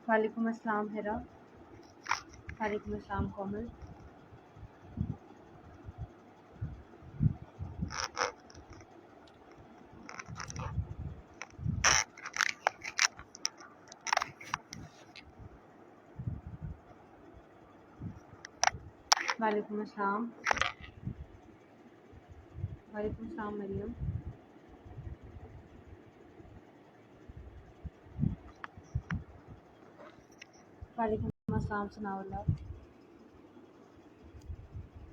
वालेकुम अस्सलाम हिरा। वालेकुम अस्सलाम कोमल। वालेकुम अस्सलाम। वालेकुम अस्सलाम मरियम। वालेकुम अस्सलाम सनाउल्लाह।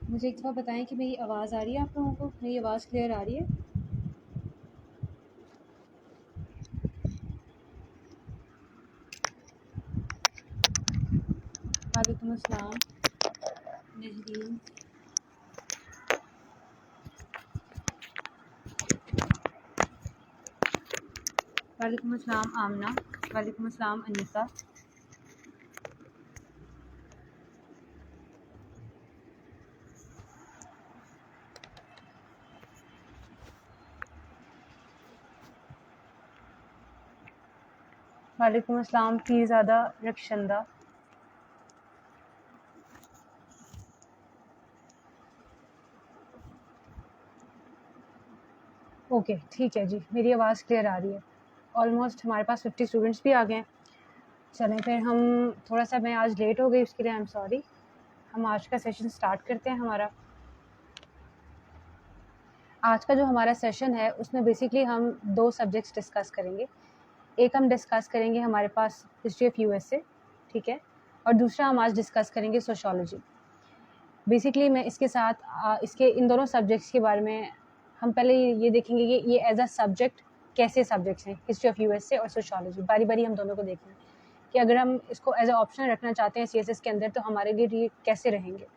मुझे एक दफ़ा बताएं कि मेरी आवाज़ आ रही है आप लोगों को? मेरी आवाज़ क्लियर आ रही है? वालेकुम अस्सलाम नजरीन। वालेकुम अस्सलाम आमना। वालेकुम अस्सलाम अनीसा। वालेकुम अस्सलाम पीरज़ादा रक्षंदा। ओके ठीक है जी, मेरी आवाज़ क्लियर आ रही है। ऑलमोस्ट हमारे पास 50 स्टूडेंट्स भी आ गए हैं। चलें फिर हम थोड़ा सा, मैं आज लेट हो गई उसके लिए आई एम सॉरी। हम आज का सेशन स्टार्ट करते हैं। हमारा आज का जो हमारा सेशन है उसमें बेसिकली हम 2 सब्जेक्ट्स डिस्कस करेंगे। एक हम डिस्कस करेंगे हमारे पास हिस्ट्री ऑफ यूएसए, ठीक है, और दूसरा हम आज डिस्कस करेंगे सोशियोलॉजी। बेसिकली मैं इसके साथ इसके इन दोनों सब्जेक्ट्स के बारे में हम पहले ये देखेंगे कि ये एज अ सब्जेक्ट कैसे सब्जेक्ट्स हैं, हिस्ट्री ऑफ यूएसए और सोशियोलॉजी। बारी बारी हम दोनों को देखेंगे कि अगर हम इसको एज अ ऑप्शन रखना चाहते हैं सीएसएस के अंदर तो हमारे लिए ये कैसे रहेंगे।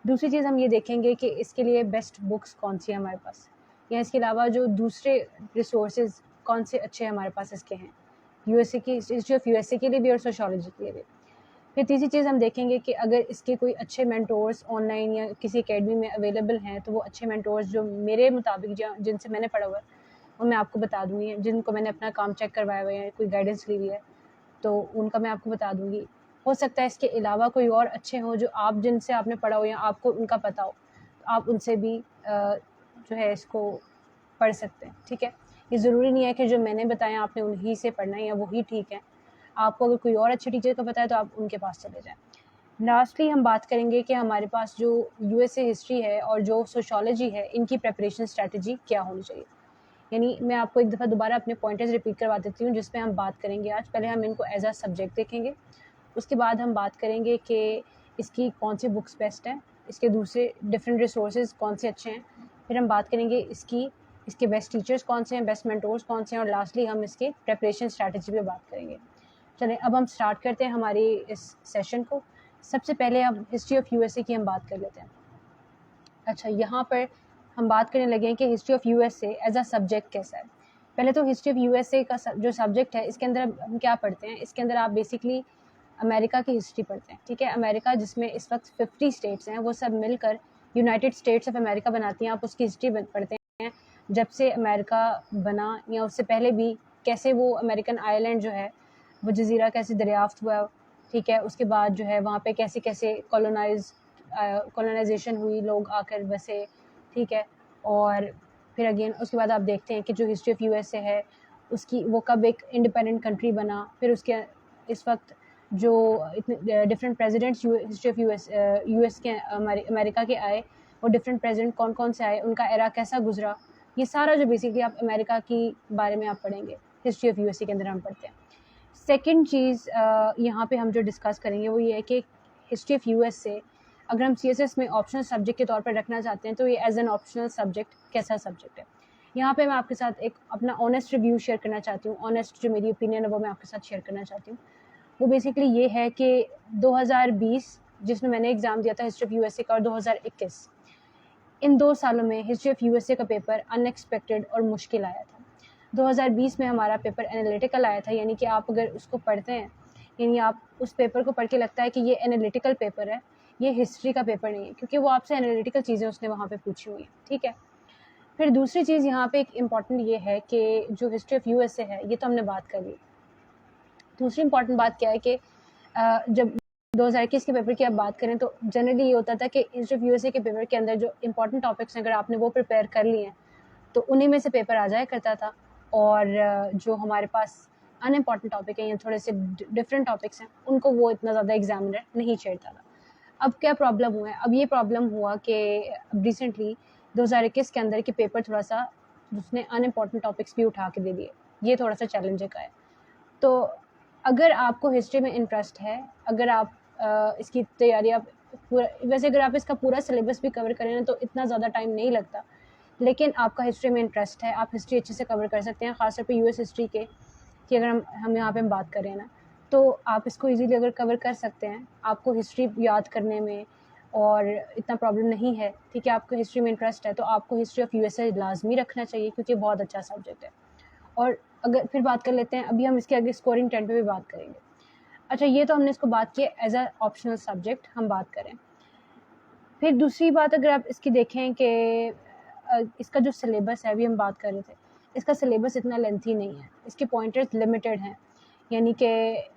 दूसरी चीज़ हम ये देखेंगे कि इसके लिए बेस्ट बुक्स कौन सी है हमारे पास, या इसके अलावा जो दूसरे रिसोर्सेज कौन से अच्छे हमारे पास इसके हैं यूएसए की, हिस्ट्री ऑफ यूएसए के लिए भी और सोशियोलॉजी के लिए भी। फिर तीसरी चीज़ हम देखेंगे कि अगर इसके कोई अच्छे मेंटोर्स ऑनलाइन या किसी एकेडमी में अवेलेबल हैं तो वो अच्छे मेंटोर्स जो मेरे मुताबिक जिनसे मैंने पढ़ा हुआ है वो मैं आपको बता दूँगी, जिनको मैंने अपना काम चेक करवाया हुआ है, कोई गाइडेंस ली हुई है तो उनका मैं आपको बता दूँगी। हो सकता है इसके अलावा कोई और अच्छे हों जो आप जिनसे आपने पढ़ा हो या आपको उनका पता हो, तो आप उनसे भी जो है इसको पढ़ सकते हैं, ठीक है। ये ज़रूरी नहीं है कि जो मैंने बताया आपने उन्हीं से पढ़ना है या वही ठीक है। आपको अगर कोई और अच्छे टीचर का पता है तो आप उनके पास चले जाएँ। लास्टली हम बात करेंगे कि हमारे पास जो यूएसए हिस्ट्री है और जो सोशियोलॉजी है इनकी प्रिपरेशन स्ट्रैटेजी क्या होनी चाहिए। यानी मैं आपको एक दफ़ा दोबारा अपने पॉइंटर्स रिपीट करवा देती हूँ जिसमें हम बात करेंगे आज। पहले हम इनको एज अ सब्जेक्ट देखेंगे, उसके बाद हम बात करेंगे कि इसकी कौन सी बुक्स बेस्ट हैं, इसके दूसरे डिफरेंट रिसोर्सेज कौन से अच्छे हैं, फिर हम बात करेंगे इसके बेस्ट टीचर्स कौन से हैं, बेस्ट मेंटोर्स कौन से हैं, और लास्टली हम इसके प्रिपरेशन स्ट्रैटेजी पे बात करेंगे। चलें अब हम स्टार्ट करते हैं हमारी इस सेशन को। सबसे पहले अब हिस्ट्री ऑफ यूएसए की हम बात कर लेते हैं। अच्छा, यहाँ पर हम बात करने लगे हैं कि history of USA as a subject कैसा है। पहले तो हिस्ट्री ऑफ यूएसए का जो सब्जेक्ट है इसके अंदर हम क्या पढ़ते हैं, इसके अंदर आप बेसिकली अमेरिका की हिस्ट्री पढ़ते हैं, ठीक है। अमेरिका जिसमें इस वक्त 50 स्टेट्स हैं, वो सब मिलकर यूनाइटेड स्टेट्स ऑफ अमेरिका बनाती हैं। आप उसकी हिस्ट्री पढ़ते हैं, जब से अमेरिका बना या उससे पहले भी कैसे वो अमेरिकन आइलैंड जो है वो जजीरा कैसे दरियाफ्त हुआ, ठीक है। उसके बाद जो है वहाँ पे कैसे कैसे कॉलोनाइजेशन हुई, लोग आकर बसे, ठीक है। और फिर अगेन उसके बाद आप देखते हैं कि जो हिस्ट्री ऑफ यूएसए है उसकी वो कब एक इंडिपेंडेंट कंट्री बना, फिर उसके इस वक्त जो इतने different presidents history of US के अमेरिका के आए, वो डिफरेंट प्रेसिडेंट कौन कौन से आए, उनका एरा कैसा गुजरा, ये सारा जो बेसिकली आप अमेरिका की बारे में आप पढ़ेंगे हिस्ट्री ऑफ यूएसए के अंदर हम पढ़ते हैं। सेकंड चीज़ यहाँ पे हम जो डिस्कस करेंगे वो ये है कि हिस्ट्री ऑफ यूएसए अगर हम सीएसएस में ऑप्शनल सब्जेक्ट के तौर पर रखना चाहते हैं तो ये एज एन ऑप्शनल सब्जेक्ट कैसा सब्जेक्ट है। यहाँ पे मैं आपके साथ एक अपना ऑनेस्ट रिव्यू शेयर करना चाहती हूँ, ऑनेस्ट जो मेरी ओपिनियन है वो मैं आपके साथ शेयर करना चाहती हूँ। वो बेसिकली ये है कि 2020 जिसमें मैंने एग्ज़ाम दिया था हिस्ट्री ऑफ यूएसए का, और 2021, इन 2 सालों में हिस्ट्री ऑफ यूएसए का पेपर अनएक्सपेक्टेड और मुश्किल आया था। 2020 में हमारा पेपर एनालिटिकल आया था, यानी कि आप अगर उसको पढ़ते हैं, यानी आप उस पेपर को पढ़ के लगता है कि ये एनालिटिकल पेपर है, ये हिस्ट्री का पेपर नहीं है, क्योंकि वो आपसे एनालिटिकल चीज़ें उसने वहाँ पे पूछी हुई हैं, ठीक है। फिर दूसरी चीज़ यहाँ पे एक इम्पॉर्टेंट ये है कि जो हिस्ट्री ऑफ यूएसए है, ये तो हमने बात कर ली। दूसरी इम्पॉर्टेंट बात क्या है कि जब 2021 के पेपर की आप बात करें तो जनरली ये होता था कि हिस्ट्री ऑफ यूएसए के पेपर के अंदर जो इम्पॉर्टेंट टॉपिक्स हैं, अगर आपने वो प्रिपेयर कर लिए हैं तो उन्हीं में से पेपर आ जाया करता था, और जो हमारे पास अनइम्पॉर्टेंट टॉपिक है या थोड़े से डिफरेंट टॉपिक्स हैं, उनको वो इतना ज़्यादा एग्जामिनर नहीं छेड़ता था। अब क्या प्रॉब्लम हुआ है? अब ये प्रॉब्लम हुआ कि रिसेंटली 2021 के अंदर के पेपर थोड़ा सा उसने अनइम्पॉर्टेंट टॉपिक्स भी उठा के दे दिए, ये थोड़ा सा चैलेंजिंग का है। तो अगर आपको हिस्ट्री में इंटरेस्ट है, अगर आप इसकी तैयारी आप पूरा, वैसे अगर आप इसका पूरा सिलेबस भी कवर करें ना तो इतना ज़्यादा टाइम नहीं लगता, लेकिन आपका हिस्ट्री में इंटरेस्ट है, आप हिस्ट्री अच्छे से कवर कर सकते हैं, ख़ासतौर पे यूएस हिस्ट्री के कि अगर हम यहाँ पे हम बात करें ना, तो आप इसको इजीली अगर कवर कर सकते हैं, आपको हिस्ट्री याद करने में और इतना प्रॉब्लम नहीं है, ठीक है, आपको हिस्ट्री में इंटरेस्ट है, तो आपको हिस्ट्री ऑफ यूएसए लाजमी रखना चाहिए, क्योंकि बहुत अच्छा सब्जेक्ट है। और अगर फिर बात कर लेते हैं, अभी हम इसके आगे स्कोरिंग ट्रेंड पे भी बात करेंगे। अच्छा, ये तो हमने इसको बात की एज अ ऑप्शनल सब्जेक्ट हम बात करें। फिर दूसरी बात अगर आप इसकी देखें कि इसका जो सिलेबस है, अभी हम बात कर रहे थे, इसका सिलेबस इतना लेंथी नहीं है, इसके पॉइंटर्स लिमिटेड हैं, यानी कि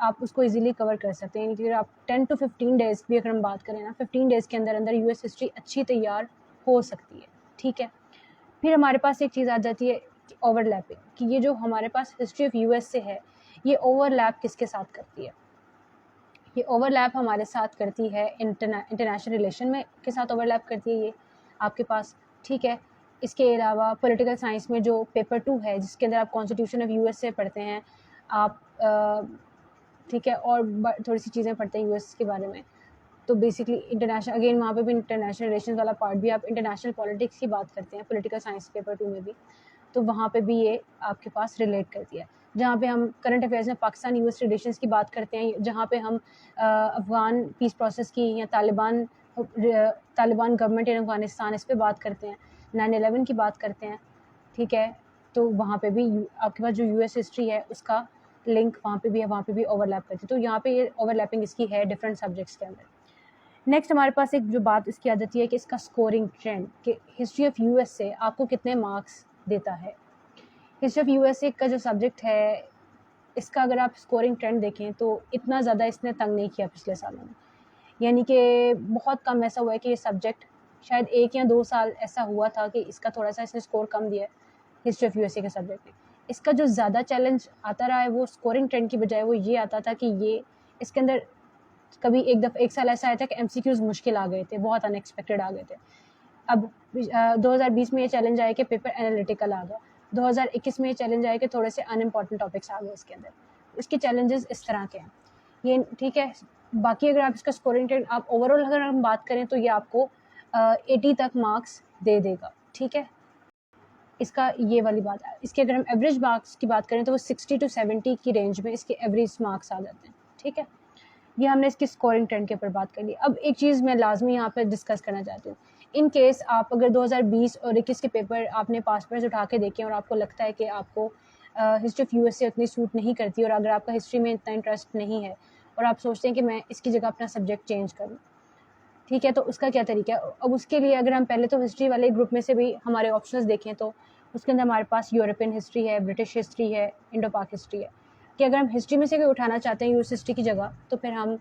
आप उसको इजीली कवर कर सकते हैं। यानी कि अगर आप 10 to 15 डेज़ भी अगर हम बात करें ना, 15 डेज़ के अंदर अंदर यूएस हिस्ट्री अच्छी तैयार हो सकती है, ठीक है। फिर हमारे पास एक चीज़ आ जाती है ओवरलैपिंग, कि ये जो हमारे पास हिस्ट्री ऑफ यूएस से है, ये ओवरलैप किसके साथ करती है? ये ओवरलैप हमारे साथ करती है इंटरनेशनल रिलेशन में के साथ ओवरलैप करती है ये आपके पास, ठीक है। इसके अलावा पॉलिटिकल साइंस में जो पेपर 2 है, जिसके अंदर आप कॉन्स्टिट्यूशन ऑफ यूएस से पढ़ते हैं आप, ठीक है, और थोड़ी सी चीज़ें पढ़ते हैं यूएस के बारे में, तो बेसिकली इंटरनेशनल, अगेन वहाँ पे भी इंटरनेशनल रिलेशन वाला पार्ट भी, आप इंटरनेशनल पॉलिटिक्स की बात करते हैं पॉलिटिकल साइंस पेपर 2 में भी, तो वहाँ पे भी ये आपके पास रिलेट करती है। जहाँ पे हम करंट अफेयर्स में पाकिस्तान यूएस रिलेशंस की बात करते हैं, जहाँ पे हम अफ़गान पीस प्रोसेस की या तालिबान गवर्नमेंट इन अफ़गानिस्तान, इस पे बात करते हैं, 9/11 की बात करते हैं, ठीक है, तो वहाँ पे भी आपके पास जो यूएस हिस्ट्री है उसका लिंक वहाँ पे भी है, वहाँ पे भी ओवरलैप करती है, तो यहाँ पे ये ओवरलैपिंग इसकी है डिफरेंट सब्जेक्ट्स के अंदर। नेक्स्ट हमारे पास एक जो बात इसकी आ जाती है कि इसका स्कोरिंग ट्रेंड, कि हिस्ट्री ऑफ यूएस से आपको कितने मार्क्स देता है। हिस्ट्री ऑफ यूएसए का जो सब्जेक्ट है, इसका अगर आप स्कोरिंग ट्रेंड देखें तो इतना ज़्यादा इसने तंग नहीं किया पिछले सालों में, यानी कि बहुत कम ऐसा हुआ है कि ये सब्जेक्ट, शायद 1 या 2 साल ऐसा हुआ था कि इसका थोड़ा सा इसने स्कोर कम दिया है हिस्ट्री ऑफ यूएसए के सब्जेक्ट में। इसका जो ज़्यादा चैलेंज आता रहा है वो स्कोरिंग ट्रेंड की बजाय वो ये आता था कि ये इसके अंदर कभी एक साल ऐसा आया था कि एमसीक्यूज़ मुश्किल आ गए थे, बहुत अनएक्सपेक्टेड आ गए थे। अब 2020 में ये चैलेंज आया कि पेपर एनालिटिकल आ गया, 2021 में ये चैलेंज आया कि थोड़े से अनइम्पॉर्टेंट टॉपिक्स आ गए इसके अंदर। इसके चैलेंजेस इस तरह के हैं, ये ठीक है। बाकी अगर आप इसका स्कोरिंग ट्रेंड, आप ओवरऑल अगर हम बात करें तो ये आपको 80 तक मार्क्स दे देगा, ठीक है। इसका ये वाली बात है। इसके अगर हम एवरेज मार्क्स की बात करें तो वो 60 to 70 की रेंज में इसके एवरेज मार्क्स आ जाते हैं, ठीक है। ये हमने इसकी स्कोरिंग ट्रेंड के ऊपर बात कर ली। अब एक चीज़ मैं लाजमी यहाँ पर डिस्कस करना चाहती हूँ, इन केस आप अगर 2020 और 21 के पेपर आपने पास पेपर्स उठा के देखे और आपको लगता है कि आपको हिस्ट्री ऑफ यूएस से उतनी सूट नहीं करती, और अगर आपका हिस्ट्री में इतना इंटरेस्ट नहीं है और आप सोचते हैं कि मैं इसकी जगह अपना सब्जेक्ट चेंज करूँ, ठीक है, तो उसका क्या तरीका है? अब उसके लिए अगर हम पहले तो हिस्ट्री वाले ग्रुप में से भी हमारे ऑप्शंस देखें तो उसके अंदर हमारे पास यूरोपियन हिस्ट्री है, ब्रिटिश हिस्ट्री है, इंडो पाक हिस्ट्री है, कि अगर हम हिस्ट्री में से कोई उठाना चाहते हैं यूएस हिस्ट्री की जगह, तो फिर हम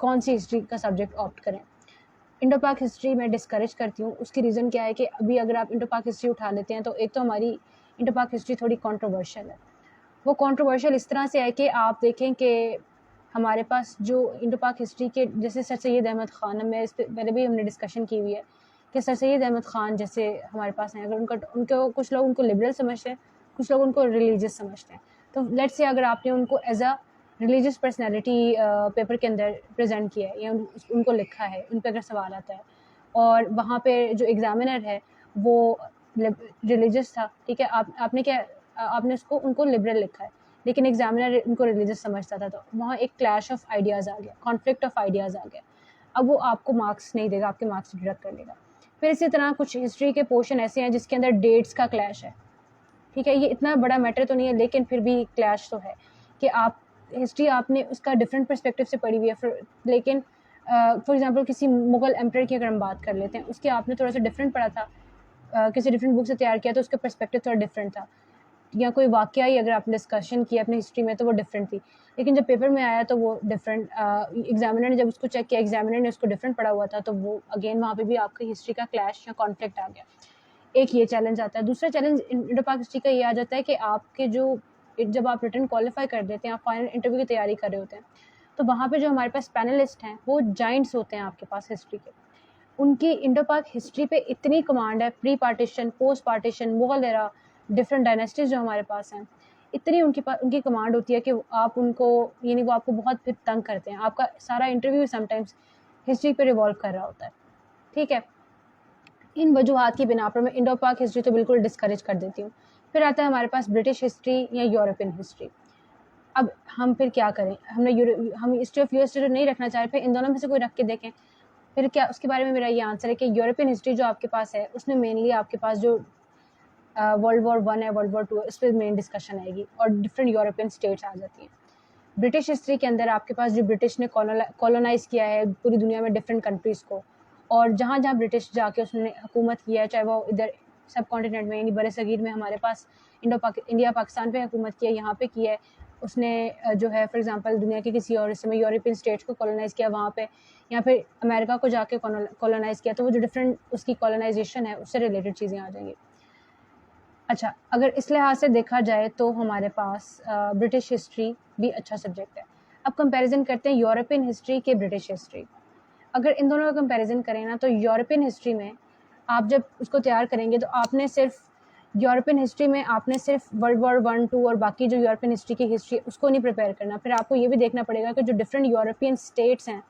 कौन सी हिस्ट्री का सब्जेक्ट ऑप्ट करें। इंडो पाक हिस्ट्री मैं डिस्करेज करती हूँ। उसकी रीज़न क्या है कि अभी अगर आप इंडो पाक हिस्ट्री उठा लेते हैं तो एक तो हमारी इंडो पाक हिस्ट्री थोड़ी कंट्रोवर्शियल है। वो कंट्रोवर्शियल इस तरह से है कि आप देखें कि हमारे पास जो इंडो पाक हिस्ट्री के जैसे सर सैयद अहमद ख़ान, में इस पहले भी हमने डिस्कशन की हुई है कि सर सैयद अहमद ख़ान जैसे हमारे पास हैं, अगर उनको कुछ लोग उनको लिबरल समझते हैं, कुछ लोग उनको रिलीजियस समझते हैं। तो लेट्स से अगर आपने उनको as a religious personality paper के अंदर प्रेजेंट किया है या उनको लिखा है, उन पर अगर सवाल आता है और वहाँ पे जो एग्जामिनर है वो रिलीजियस था, ठीक है, आपने क्या आपने उसको उनको लिबरल लिखा है, लेकिन एग्जामिनर इनको रिलीजियस समझता था, तो वहाँ एक क्लैश ऑफ आइडियाज़ आ गया, कॉन्फ्लिक्ट ऑफ आइडियाज़ आ गया। अब वो आपको मार्क्स नहीं देगा, आपके मार्क्स डिडक्ट कर लेगा। फिर इसी तरह कुछ हिस्ट्री के पोर्शन ऐसे हैं जिसके अंदर डेट्स का क्लैश है, ठीक है। ये इतना बड़ा मैटर तो नहीं है, लेकिन फिर भी क्लैश तो है कि आप हिस्ट्री आपने उसका डिफरेंट पर्सपेक्टिव से पढ़ी हुई है, फिर लेकिन फॉर एग्जांपल किसी मुगल एम्परर की अगर हम बात कर लेते हैं, उसके आपने थोड़ा सा डिफरेंट पढ़ा था, किसी डिफरेंट बुक से तैयार किया तो उसका पर्सपेक्टिव थोड़ा डिफरेंट था, या कोई वाकया ही अगर आपने डिस्कशन किया अपनी हिस्ट्री में तो वो डिफरेंट थी, लेकिन जब पेपर में आया तो वो डिफरेंट, एग्जामिनर ने जब उसको चेक किया, एग्जामिनर ने उसको डिफरेंट पढ़ा हुआ था, तो वो अगेन वहाँ पे भी आपकी हिस्ट्री का क्लैश या कॉन्फ्लिक्ट आ गया। एक ये चैलेंज आता है। दूसरा चैलेंज इंडो पाक हिस्ट्री का ये आ जाता है कि आपके जो जब आप रिटर्न क्वालिफाई कर देते हैं, आप फाइनल इंटरव्यू की तैयारी कर रहे होते हैं, तो वहाँ पे जो हमारे पास पैनलिस्ट हैं वो जाइंट्स होते हैं आपके पास हिस्ट्री के। उनकी इंडो पाक हिस्ट्री पे इतनी कमांड है, pre partition, post partition, Mughal era, different dynasties जो हमारे पास हैं, इतनी उनकी कमांड होती है कि आप उनको, यानी वो आपको बहुत फिर तंग करते हैं। आपका सारा इंटरव्यू समटाइम्स हिस्ट्री पे रिवॉल्व कर रहा होता है, ठीक है। इन वजूहात की बिना पर मैं इंडो पाक हिस्ट्री तो बिल्कुल डिस्करेज कर देती हूँ। फिर आता है हमारे पास ब्रिटिश हिस्ट्री या यूरोपियन हिस्ट्री। अब हम फिर क्या करें, हम हिस्ट्री ऑफ यूएस तो नहीं रखना चाह रहे, फिर इन दोनों में से कोई रख के देखें। फिर क्या उसके बारे में मेरा ये आंसर है कि यूरोपियन हिस्ट्री जो आपके पास है उसमें मेनली आपके पास जो वर्ल्ड वॉर 1 है, वर्ल्ड वॉर 2 है, उस पर मेन डिस्कशन आएगी और डिफरेंट यूरोपियन स्टेट्स आ जाती हैं। ब्रिटिश हिस्ट्री के अंदर आपके पास जो ब्रिटिश ने कॉलोनाइज किया है पूरी दुनिया में डिफरेंट कंट्रीज़ को, और जहाँ जहाँ ब्रिटिश जाके उसने हुकूमत किया है, चाहे वो इधर सब कॉन्टिनेंट में यानी बड़े सगीर में हमारे पास इंडिया पाकिस्तान पे हुकूमत किया है, यहाँ पे किया है उसने, जो है फॉर एग्जांपल दुनिया के किसी और हिस्से में यूरोपियन स्टेट्स को कॉलोनाइज़ किया वहाँ पे, या फिर अमेरिका को जाके कॉलोनाइज़ किया, तो वो जो डिफरेंट उसकी कॉलोनाइजेशन है उससे रिलेटेड चीज़ें आ जाएंगी। अच्छा, अगर इस लिहाज से देखा जाए तो हमारे पास ब्रिटिश हिस्ट्री भी अच्छा सब्जेक्ट है। अब कंपैरिजन करते हैं यूरोपियन हिस्ट्री के ब्रिटिश हिस्ट्री। अगर इन दोनों का कंपैरिजन करें ना, तो यूरोपियन हिस्ट्री में आप जब उसको तैयार करेंगे तो आपने सिर्फ यूरोपियन हिस्ट्री में आपने सिर्फ वर्ल्ड वॉर 1, 2 और बाकी जो यूरोपियन हिस्ट्री की हिस्ट्री उसको नहीं प्रिपेयर करना। फिर आपको ये भी देखना पड़ेगा कि जो डिफरेंट यूरोपियन स्टेट्स हैं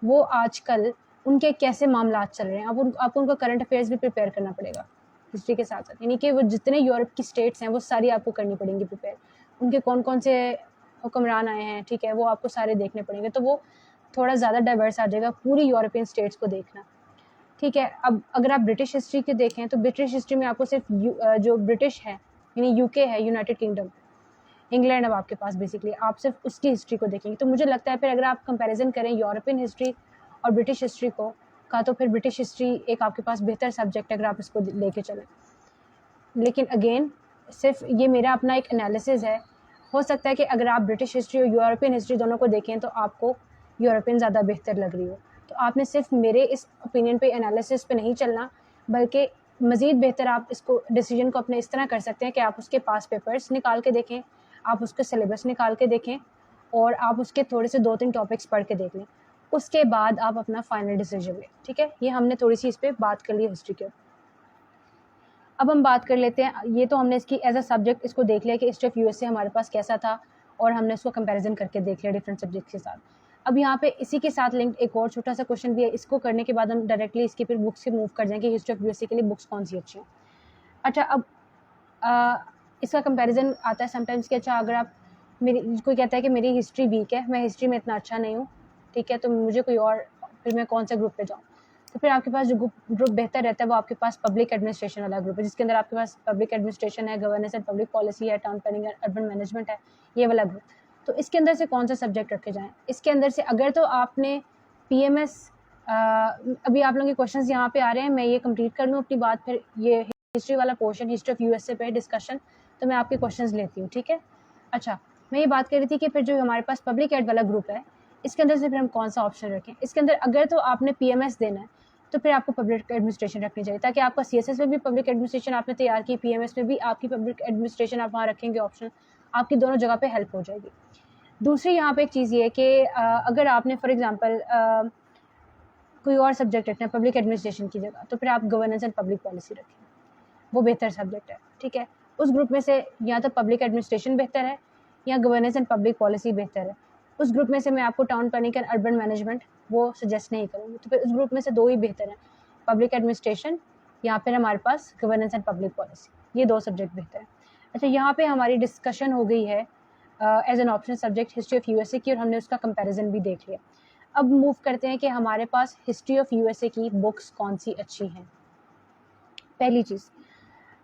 वो आजकल उनके कैसे मामला चल रहे हैं। आपको उनका करंट अफेयर्स भी प्रिपेयर करना पड़ेगा हिस्ट्री के साथ साथ, यानी कि वो जितने यूरोप की स्टेट्स हैं वो सारी आपको करनी पड़ेंगी प्रिपेयर। उनके कौन कौन से हुक्मरान आए हैं, ठीक है, वो आपको सारे देखने पड़ेंगे, तो वो थोड़ा ज़्यादा डाइवर्स आ जाएगा पूरी यूरोपियन स्टेट्स को देखना, ठीक है। अब अगर आप ब्रिटिश हिस्ट्री के देखें तो ब्रिटिश हिस्ट्री में आपको सिर्फ जो ब्रिटिश है यानी यूके है, यूनाइटेड किंगडम, इंग्लैंड, अब आपके पास बेसिकली आप सिर्फ उसकी हिस्ट्री को देखेंगे। तो मुझे लगता है फिर अगर आप कंपैरिजन करें यूरोपियन हिस्ट्री और ब्रिटिश हिस्ट्री को का, तो फिर ब्रिटिश हिस्ट्री एक आपके पास बेहतर सब्जेक्ट है अगर आप इसको लेके चलें। लेकिन अगेन सिर्फ ये मेरा अपना एक एनालिसिस है, हो सकता है कि अगर आप ब्रिटिश हिस्ट्री और यूरोपियन हिस्ट्री दोनों को देखें तो आपको यूरोपियन ज़्यादा बेहतर लग रही हो, तो आपने सिर्फ मेरे इस ओपिनियन पे, एनालिसिस पे नहीं चलना, बल्कि मज़ीद बेहतर आप इसको डिसीजन को अपने इस तरह कर सकते हैं कि आप उसके पास पेपर्स निकाल के देखें, आप उसके सिलेबस निकाल के देखें और आप उसके थोड़े से 2-3 टॉपिक्स पढ़ के देख लें, उसके बाद आप अपना फाइनल डिसीजन लें, ठीक है। ये हमने थोड़ी सी इस पर बात कर ली हिस्ट्री के। अब हम बात कर लेते हैं, ये तो हमने इसकी एज अ सब्जेक्ट इसको देख लिया कि हिस्ट्री ऑफ यूएसए हमारे पास कैसा था और हमने इसको कंपैरिजन करके देख लिया डिफरेंट सब्जेक्ट के साथ। अब यहाँ पे इसी के साथ लिंक एक और छोटा सा क्वेश्चन भी है, इसको करने के बाद हम डायरेक्टली इसकी फिर बुक्स से मूव कर जाएंगे हिस्ट्री ऑफ यूएसए के लिए बुक्स कौन सी अच्छी हैं। अच्छा, अब इसका कंपैरिजन आता है समटाइम्स कि अच्छा अगर आप कोई कहता है कि मेरी हिस्ट्री वीक है, मैं हिस्ट्री में इतना अच्छा नहीं हूँ, ठीक है, तो मुझे कोई और, फिर मैं कौन सा ग्रुप पे जाऊँ, तो फिर आपके पास जो ग्रुप बेहतर रहता है वो आपके पास पब्लिक एडमिनिस्ट्रेशन वाला ग्रुप है, जिसके अंदर आपके पास पब्लिक एडमिनिस्ट्रेशन है, गवर्नेंस एंड पब्लिक पॉलिसी है, town planning and urban management है, ये वाला ग्रुप। तो इसके अंदर से कौन सा सब्जेक्ट रखे जाएँ, इसके अंदर से अगर तो आपने PMS, अभी आप लोगों के क्वेश्चंस यहाँ पे आ रहे हैं, मैं ये कंप्लीट कर लूँ अपनी बात, फिर ये हिस्ट्री वाला पोर्शन हिस्ट्री ऑफ यूएसए पे डिस्कशन, तो मैं आपके क्वेश्चंस लेती हूँ, ठीक है। अच्छा, मैं ये बात कर रही थी कि फिर जो हमारे पास पब्लिक एड वाला ग्रुप है, इसके अंदर से फिर हम कौन सा ऑप्शन रखें। इसके अंदर अगर तो आपने PMS देना है तो फिर आपको पब्लिक एडमिनिस्ट्रेशन रखनी चाहिए, ताकि आपका CSS में भी पब्लिक एडमिनिस्ट्रेशन आपने तैयार की, PMS में भी आपकी पब्लिक एडमिनिस्ट्रेशन आप वहाँ रखेंगे ऑप्शन, आपकी दोनों जगह पे हेल्प हो जाएगी। दूसरी यहाँ पे एक चीज़ ये है कि अगर आपने फॉर एग्जांपल कोई और सब्जेक्ट रखना है पब्लिक एडमिनिस्ट्रेशन की जगह, तो फिर आप गवर्नेंस एंड पब्लिक पॉलिसी रखें, वो बेहतर सब्जेक्ट है, ठीक है। उस ग्रुप में से या तो पब्लिक एडमिनिस्ट्रेशन बेहतर है या गवर्नेंस एंड पब्लिक पॉलिसी बेहतर है। उस ग्रुप में से मैं आपको town planning and urban management वो सजेस्ट नहीं करूँगी, तो फिर उस ग्रुप में से 2 ही बेहतर हैं, पब्लिक एडमिनिस्ट्रेशन या फिर हमारे पास गवर्नेंस एंड पब्लिक पॉलिसी, ये 2 सब्जेक्ट बेहतर हैं। अच्छा, यहाँ पे हमारी डिस्कशन हो गई है as an optional subject history of USA की, और हमने उसका कंपैरिजन भी देख लिया। अब मूव करते हैं कि हमारे पास हिस्ट्री ऑफ यूएसए की बुक्स कौन सी अच्छी हैं। पहली चीज़,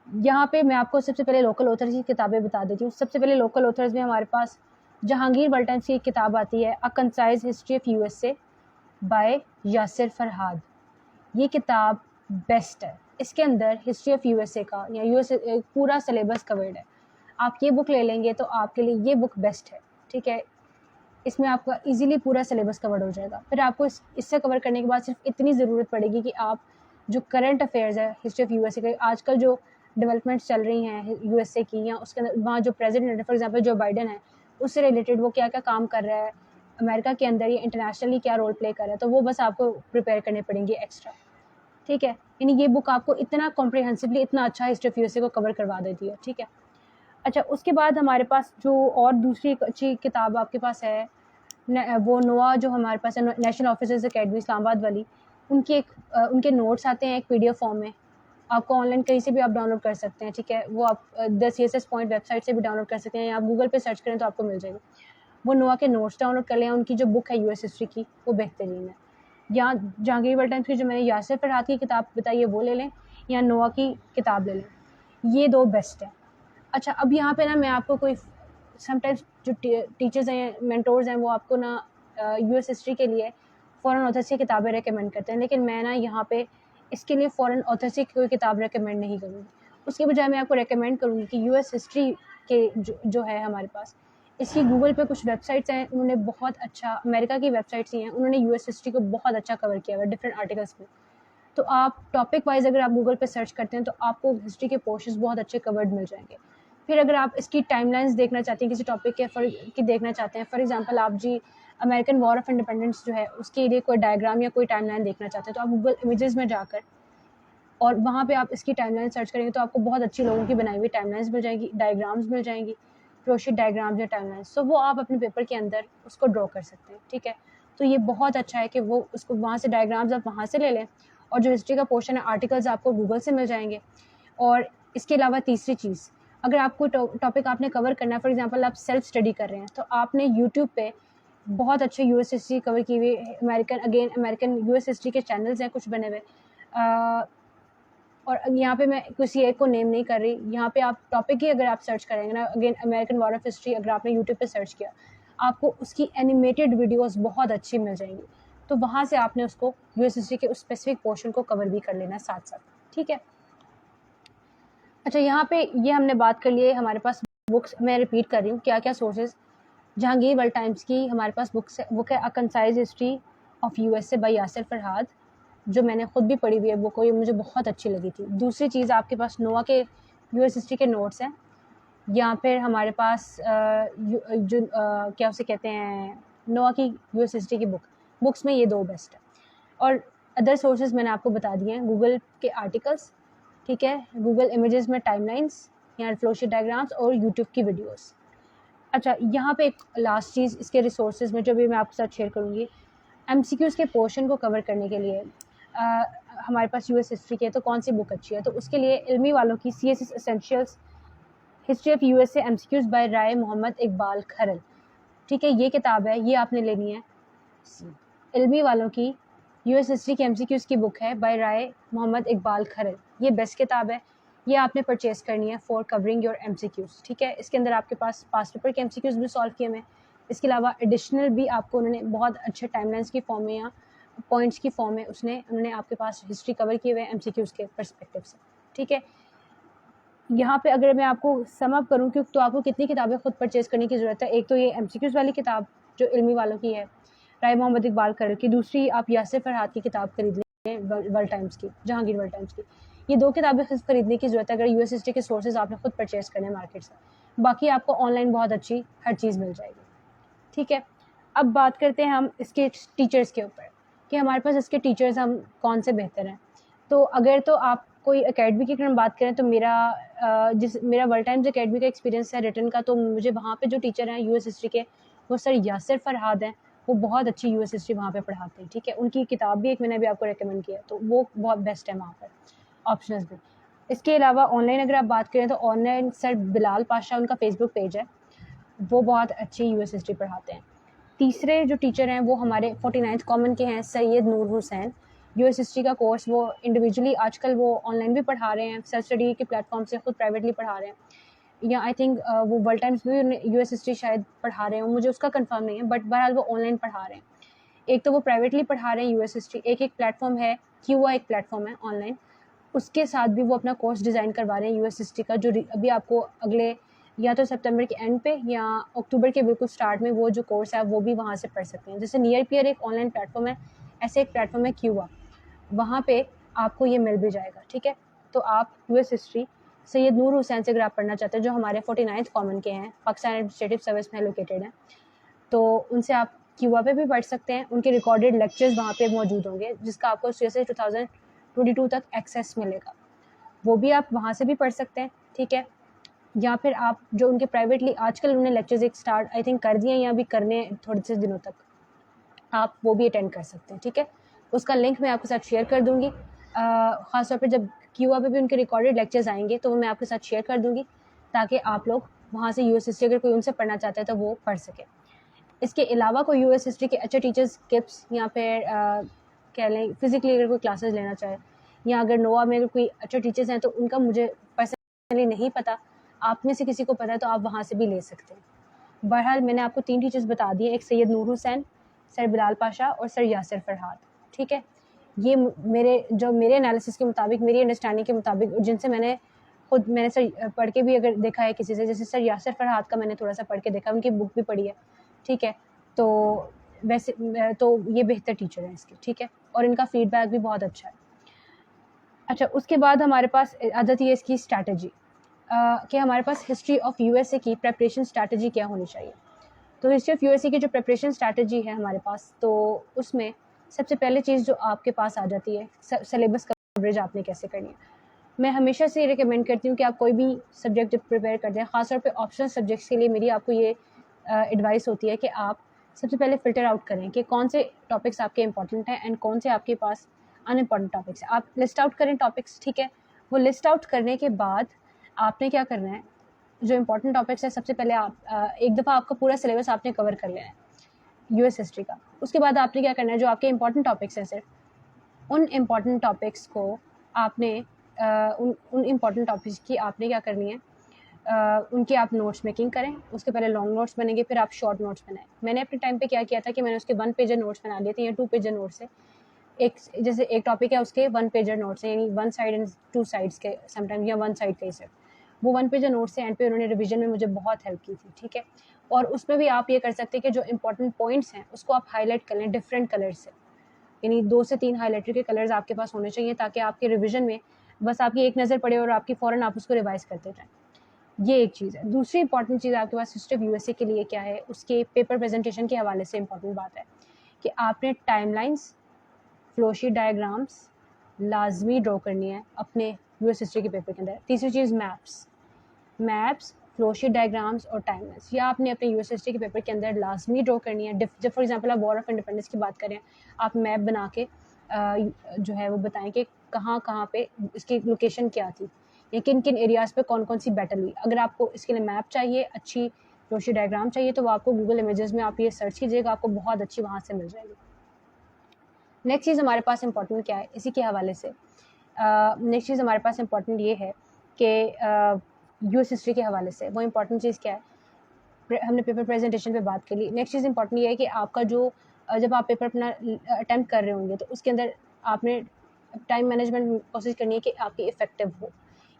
यहाँ पे मैं आपको सबसे पहले लोकल ऑथर्स की किताबें बता देती हूँ। सबसे पहले लोकल ऑथर्स में हमारे पास जहांगीर बलटाइम्स की एक किताब आती है, अ concise history of USA by Yasir Farhad. ये किताब बेस्ट है। इसके अंदर हिस्ट्री ऑफ यूएसए का या यूएसए पूरा सिलेबस कवर्ड है। आप ये बुक ले लेंगे तो आपके लिए ये बुक बेस्ट है, ठीक है। इसमें आपका इजीली पूरा सिलेबस कवर हो जाएगा। फिर आपको इससे कवर करने के बाद सिर्फ इतनी ज़रूरत पड़ेगी कि आप जो करंट अफेयर्स है हिस्ट्री ऑफ यूएसए के, आजकल जो डेवलपमेंट्स चल रही हैं यूएसए की, या उसके अंदर वहाँ जो प्रेसिडेंट है, फॉर एग्जांपल जो बाइडन है, उससे रिलेटेड वो क्या क्या काम कर रहा है अमेरिका के अंदर या इंटरनेशनली क्या रोल प्ले कर रहा है, तो वो बस आपको प्रिपेयर करने पड़ेंगे एक्स्ट्रा, ठीक है। यानी ये बुक आपको इतना कॉम्प्रिहेंसिवली इतना अच्छा हिस्ट्री ऑफ यूएसए को कवर करवा देती है, ठीक है। अच्छा, उसके बाद हमारे पास जो और दूसरी एक अच्छी किताब आपके पास है वो नोआ, जो हमारे पास है नेशनल ऑफिसर्स अकेडमी इस्लामाबाद वाली, उनकी एक उनके नोट्स आते हैं एक पीडीएफ फॉर्म में, आपको ऑनलाइन कहीं से भी आप डाउनलोड कर सकते हैं, ठीक है। वो आप द CSS पॉइंट वेबसाइट से भी डाउनलोड कर सकते हैं, या आप गूगल पे सर्च करें तो आपको मिल जाएगा। वो नोआ के नोट्स डाउनलोड कर लें। उनकी जो बुक है यूएस हिस्ट्री की वो बेहतरीन है। या जहांगीर बलटाइम्स की जो मैंने यासिर फरहाद की किताब बताई है वो ले लें, या नोआ की किताब ले लें, ये दो बेस्ट है। अच्छा, अब यहाँ पे ना मैं आपको कोई समटाइम्स जो टीचर्स हैं, मेंटोर्स हैं, वो आपको ना यूएस हिस्ट्री के लिए फॉरेन ऑथर्स की किताबें रेकमेंड करते हैं, लेकिन मैं ना यहाँ पे इसके लिए फॉरेन ऑथर्स की कोई किताब रेकमेंड नहीं करूँगी। उसके बजाय मैं आपको रेकमेंड करूँगी कि यूएस हिस्ट्री के जो है हमारे पास, इसकी गूगल पे कुछ वेबसाइट्स हैं, उन्होंने बहुत अच्छा, अमेरिका की वेबसाइट्स ही हैं, उन्होंने यूएस हिस्ट्री को बहुत अच्छा कवर किया हुआ है डिफरेंट आर्टिकल्स में। तो आप टॉपिक वाइज अगर आप गूगल पे सर्च करते हैं तो आपको हिस्ट्री के पोर्शंस बहुत अच्छे कवर्ड मिल जाएंगे। फिर अगर आप इसकी टाइमलाइंस देखना चाहते हैं किसी टॉपिक के देखना चाहते हैं, फॉर एग्जांपल आप जी अमेरिकन वॉर ऑफ इंडिपेंडेंस जो है उसके लिए कोई डायग्राम या कोई टाइमलाइन देखना चाहते हैं, तो आप गूगल इमेजेस में जाकर और वहाँ पे आप इसकी टाइमलाइन सर्च करेंगे तो आपको बहुत अच्छी लोगों की बनाई हुई टाइमलाइंस मिल जाएंगी, डायग्राम्स मिल जाएंगी, फ्लोशीट डायग्राम्स या टाइमलाइंस, तो वो आप अपने पेपर के अंदर उसको ड्रॉ कर सकते हैं, ठीक है। तो ये बहुत अच्छा है कि वो उसको वहाँ से डायग्राम्स आप वहाँ से ले लें, और जो हिस्ट्री का पोर्शन है आर्टिकल्स आपको गूगल से मिल जाएंगे। और इसके अलावा तीसरी चीज़, अगर आपको टॉपिक आपने कवर करना है, फॉर एग्जांपल आप सेल्फ स्टडी कर रहे हैं, तो आपने यूट्यूब पे बहुत अच्छे यूएस हिस्ट्री कवर की हुई अमेरिकन यूएस हिस्ट्री के चैनल्स हैं कुछ बने हुए, और यहाँ पे मैं किसी एक को नेम नहीं कर रही, यहाँ पे आप टॉपिक ही अगर आप सर्च करेंगे ना, again American war of history, अगर आपने यूट्यूब पे सर्च किया, आपको उसकी एनिमेटेड वीडियोस बहुत अच्छी मिल जाएंगी, तो वहाँ से आपने उसको यूएस हिस्ट्री के उस स्पेसिफिक पोर्शन को कवर भी कर लेना साथ साथ, ठीक है। अच्छा, यहाँ पे ये हमने बात कर ली है हमारे पास बुक्स, मैं रिपीट कर रही हूँ क्या क्या सोर्सेज। जहांगीर बलटाइम्स की हमारे पास बुक है अ concise history of USA by Yasir Farhad, जो मैंने खुद भी पढ़ी हुई है बुक, ये मुझे बहुत अच्छी लगी थी। दूसरी चीज़, आपके पास नोआ के यूएस हिस्ट्री के नोट्स हैं, या फिर हमारे पास क्या उसे कहते हैं, नोआ की यूएस हिस्ट्री की बुक्स में ये दो बेस्ट है। और अदर सोर्सेज मैंने आपको बता दिए हैं, गूगल के आर्टिकल्स, ठीक है, गूगल इमेजेस में टाइमलाइंस या फ्लोशीट डायग्राम्स, और यूट्यूब की वीडियोस। अच्छा, यहाँ पे एक लास्ट चीज़ इसके रिसोर्सेज में जो भी मैं आपके साथ शेयर करूँगी, एमसीक्यूज़ के पोर्शन को कवर करने के लिए हमारे पास यूएस हिस्ट्री के तो कौन सी बुक अच्छी है, तो उसके लिए इल्मी वालों की CSS essentials history of USA MCQs by Rai Muhammad Iqbal Kharal, ठीक है, ये किताब है, ये आपने लेनी है। इल्मी वालों की यूएस हिस्ट्री की एमसीक्यूज़ की बुक है बाय राय मोहम्मद इकबाल खरल, ये बेस्ट किताब है, ये आपने परचेज़ करनी है फॉर कवरिंग योर एमसीक्यूज़, ठीक है। इसके अंदर आपके पास पास्ट पेपर के एमसीक्यूज़ भी सॉल्व किए हुए हैं, इसके अलावा एडिशनल भी आपको उन्होंने बहुत अच्छे टाइमलाइंस की फॉर्म में या पॉइंट्स की फॉर्म में उन्होंने आपके पास हिस्ट्री कवर किए हुए एमसीक्यूज़ के पर्सपेक्टिव से, ठीक है। यहाँ पे अगर मैं आपको सम अप करूँ कि तो आपको कितनी किताबें खुद परचेज़ करने की ज़रूरत है, एक तो ये एमसीक्यूज़ वाली किताब जो इल्मी वालों की है राय मोहम्मद इकबाल खरल की, दूसरी आप यासिर फरहाद की किताब खरीद लें बलटाइम्स की, जहांगीर बलटाइम्स की, ये दो किताबें खरीदने की ज़रूरत है अगर यूएस हिस्ट्री के सोर्सेज आपने खुद परचेज़ करने मार्केट से, बाकी आपको ऑनलाइन बहुत अच्छी हर चीज़ मिल जाएगी, ठीक है। अब बात करते हैं हम इसके टीचर्स के ऊपर कि हमारे पास इसके टीचर्स हम कौन से बेहतर हैं। तो अगर तो आप कोई एकेडमी की अगर हम बात करें तो मेरा वर्ल्ड टाइम्स एकेडमी का एक्सपीरियंस है रिटर्न का, तो मुझे वहाँ पे जो टीचर हैं यूएस हिस्ट्री के वो सर यासिर फरहाद हैं, वो बहुत अच्छी यूएस हिस्ट्री वहाँ पे पढ़ाते हैं, ठीक है। उनकी किताब भी एक मैंने भी आपको रिकमेंड किया, तो वो बहुत बेस्ट है वहाँ पर ऑप्शंस भी। इसके अलावा ऑनलाइन अगर आप बात करें तो ऑनलाइन सर बिलाल पाशा उनका फेसबुक पेज है, वो बहुत अच्छी यूएस हिस्ट्री पढ़ाते हैं। तीसरे जो टीचर हैं वो हमारे 49th कॉमन के हैं सैयद नूर हुसैन। यूएस हिस्ट्री का कोर्स वो इंडिविजुअली आजकल वो ऑनलाइन भी पढ़ा रहे हैं, सेल्फ स्टडी के प्लेटफॉर्म से खुद प्राइवेटली पढ़ा रहे हैं, या आई थिंक वो वर्ल्ड टाइम्स में भी यूएस हिस्ट्री शायद पढ़ा रहे हैं, मुझे उसका कंफर्म नहीं है, बट बहरहाल वो ऑनलाइन पढ़ा रहे हैं। एक तो वो प्राइवेटली पढ़ा रहे हैं यूएस हिस्ट्री, एक प्लेटफॉर्म है क्यूआ, एक प्लेटफॉर्म है ऑनलाइन, उसके साथ भी वो अपना कोर्स डिज़ाइन करवा रहे हैं यूएस हिस्ट्री का, जो अभी आपको अगले या तो सितंबर के एंड पे या अक्टूबर के बिल्कुल स्टार्ट में वो जो कोर्स है वो भी वहाँ से पढ़ सकते हैं। जैसे नियर पियर एक ऑनलाइन प्लेटफॉर्म है, ऐसे एक प्लेटफॉर्म है क्यूआ, वहाँ पे आपको ये मिल भी जाएगा, ठीक है। तो आप यूएस हिस्ट्री सैयद नूर हुसैन से अगर आप पढ़ना चाहते हैं, जो हमारे 49th कॉमन के हैं, पाकिस्तान एडमिनिस्ट्रेटिव सर्विस में लोकेटेड हैं, तो उनसे आप क्यूआ पे भी पढ़ सकते हैं। उनके रिकॉर्डेड लेक्चर्स वहाँ पे मौजूद होंगे, जिसका आपको जैसे 2022 तक एक्सेस मिलेगा, वो भी आप वहाँ से भी पढ़ सकते हैं, ठीक है। या फिर आप जो उनके प्राइवेटली आजकल उन्होंने लेक्चर्स एक स्टार्ट आई थिंक कर दिए हैं या भी करने थोड़े से दिनों तक, आप वो भी अटेंड कर सकते हैं, ठीक है। उसका लिंक मैं आपके साथ शेयर कर दूँगी, ख़ासतौर पे जब क्यूआ पे भी उनके रिकॉर्डेड लेक्चर्स आएंगे तो वो मैं आपके साथ शेयर कर दूँगी, ताकि आप लोग वहाँ से यूएस हिस्ट्री अगर कोई उनसे पढ़ना चाहता है तो वो पढ़ सके। इसके अलावा कोई यूएस हिस्ट्री के अच्छे टीचर्स टिप्स या फिर कह लें फिज़िकली अगर कोई क्लासेस लेना चाहे, या अगर नोवा में अगर कोई अच्छे टीचर्स हैं तो उनका मुझे पर्सनली नहीं पता, आप में से किसी को पता है तो आप वहाँ से भी ले सकते हैं। बहरहाल मैंने आपको 3 टीचर्स बता दिए, एक सैयद नूर हुसैन, सर बिलाल पाशा और सर यासिर फरहाद, ठीक है। ये मेरे एनालिसिस के मुताबिक, मेरी अंडरस्टैंडिंग के मुताबिक, जिनसे मैंने सर पढ़ के भी अगर देखा है किसी से, जैसे सर यासिर फरहाद का मैंने थोड़ा सा पढ़ के देखा, उनकी बुक भी पढ़ी है, ठीक है। तो वैसे तो ये बेहतर टीचर है इसके, ठीक है, और इनका फीडबैक भी बहुत अच्छा है। अच्छा, उसके बाद हमारे पास आ जाती है इसकी स्ट्रैटेजी, कि हमारे पास हिस्ट्री ऑफ यूएसए की प्रेपरेशन स्ट्रैटेजी क्या होनी चाहिए। तो हिस्ट्री ऑफ यूएसए की जो प्रेपरेशन स्ट्रैटेजी है हमारे पास, तो उसमें सबसे पहले चीज़ जो आपके पास आ जाती है, सिलेबस कवरेज आपने कैसे करनी है। मैं हमेशा से रिकमेंड करती हूँ कि आप कोई भी सब्जेक्ट जब प्रिपेयर करते हैं, ख़ासतौर पे ऑप्शनल सब्जेक्ट्स के लिए मेरी आपको ये एडवाइस होती है कि आप सबसे पहले फ़िल्टर आउट करें कि कौन से टॉपिक्स आपके इंपॉर्टेंट हैं एंड कौन से आपके पास अनइम्पॉर्टेंट टॉपिक्स हैं। आप लिस्ट आउट करें टॉपिक्स, ठीक है। वो लिस्ट आउट करने के बाद आपने क्या करना है, जो इंपॉर्टेंट टॉपिक्स है सबसे पहले आप एक दफ़ा आपका पूरा सिलेबस आपने कवर कर लेना है यूएस हिस्ट्री का। उसके बाद आपने क्या करना है, जो आपके इंपॉर्टेंट टॉपिक्स हैं सिर्फ उन इम्पॉर्टेंट टॉपिक्स को आपने उन इम्पॉर्टेंट टॉपिक्स की आपने क्या करनी है, उनकी आप नोट्स मेकिंग करें। उसके पहले लॉन्ग नोट्स बनेंगे, फिर आप शॉर्ट नोट्स बनाएं। मैंने अपने टाइम पे क्या किया था कि मैंने उसके 1 पेजर नोट्स बना लिए थे, या 2 पेजर नोट्स है। जैसे एक टॉपिक है उसके 1 पेजर नोट्स हैं, यानी 1 साइड एंड 2 साइड्स के समटाइम, या 1 साइड के ही सिर्फ वो 1 पेजर नोट्स से एंड पे उन्होंने रिवीजन में मुझे बहुत हेल्प की थी, ठीक है। और उसमें भी आप ये कर सकते हैं कि जो इंपॉर्टेंट पॉइंट्स हैं उसको आप हाईलाइट कर लें डिफरेंट कलर से, यानी 2 से 3 हाइलाइटर के कलर्स आपके पास होने चाहिए, ताकि आपके रिवीजन में बस आपकी एक नज़र पड़े और आपकी फ़ौरन आप उसको रिवाइज़ करते जाएँ। ये एक चीज़ है। दूसरी इंपॉर्टेंट चीज़ आपके पास हिस्ट्री ऑफ यूएसए के लिए क्या है, उसके पेपर प्रेजेंटेशन के हवाले से इंपॉर्टेंट बात है कि आपने टाइमलाइंस, फ्लोशीट डायग्राम्स लाजमी ड्रॉ करनी है अपने यूएस हिस्ट्री के पेपर के अंदर। तीसरी चीज़ मैप्स, फ्लोशीट डायग्राम्स और टाइमलाइंस, या आपने अपने यूएस हिस्ट्री के पेपर के अंदर लाजमी ड्रॉ करनी है। जब फॉर एग्जांपल आप वॉर ऑफ इंडिपेंडेंस की बात करें, आप मैप बना के जो है वो बताएं कि कहाँ कहाँ पे इसकी लोकेशन क्या थी, या किन किन एरियाज़ पे कौन कौन सी बैटल हुई। अगर आपको इसके लिए मैप चाहिए, अच्छी फ्लोशीट डायग्राम चाहिए, तो वो आपको गूगल इमेजेस में आप ये सर्च कीजिएगा, आपको बहुत अच्छी वहाँ से मिल जाएगी। नेक्स्ट चीज़ हमारे पास इंपॉर्टेंट क्या है इसी के हवाले से, नेक्स्ट चीज़ हमारे पास इंपॉर्टेंट ये है कि यूएस हिस्ट्री के हवाले से वो इंपॉर्टेंट चीज़ क्या है, हमने पेपर प्रेजेंटेशन पे बात कर ली। नेक्स्ट चीज़ इंपॉर्टेंट ये है कि आपका जो जब आप पेपर अपना अटैम्प्ट कर रहे होंगे तो उसके अंदर आपने टाइम मैनेजमेंट कोशिश करनी है कि आपकी इफ़ेक्टिव हो।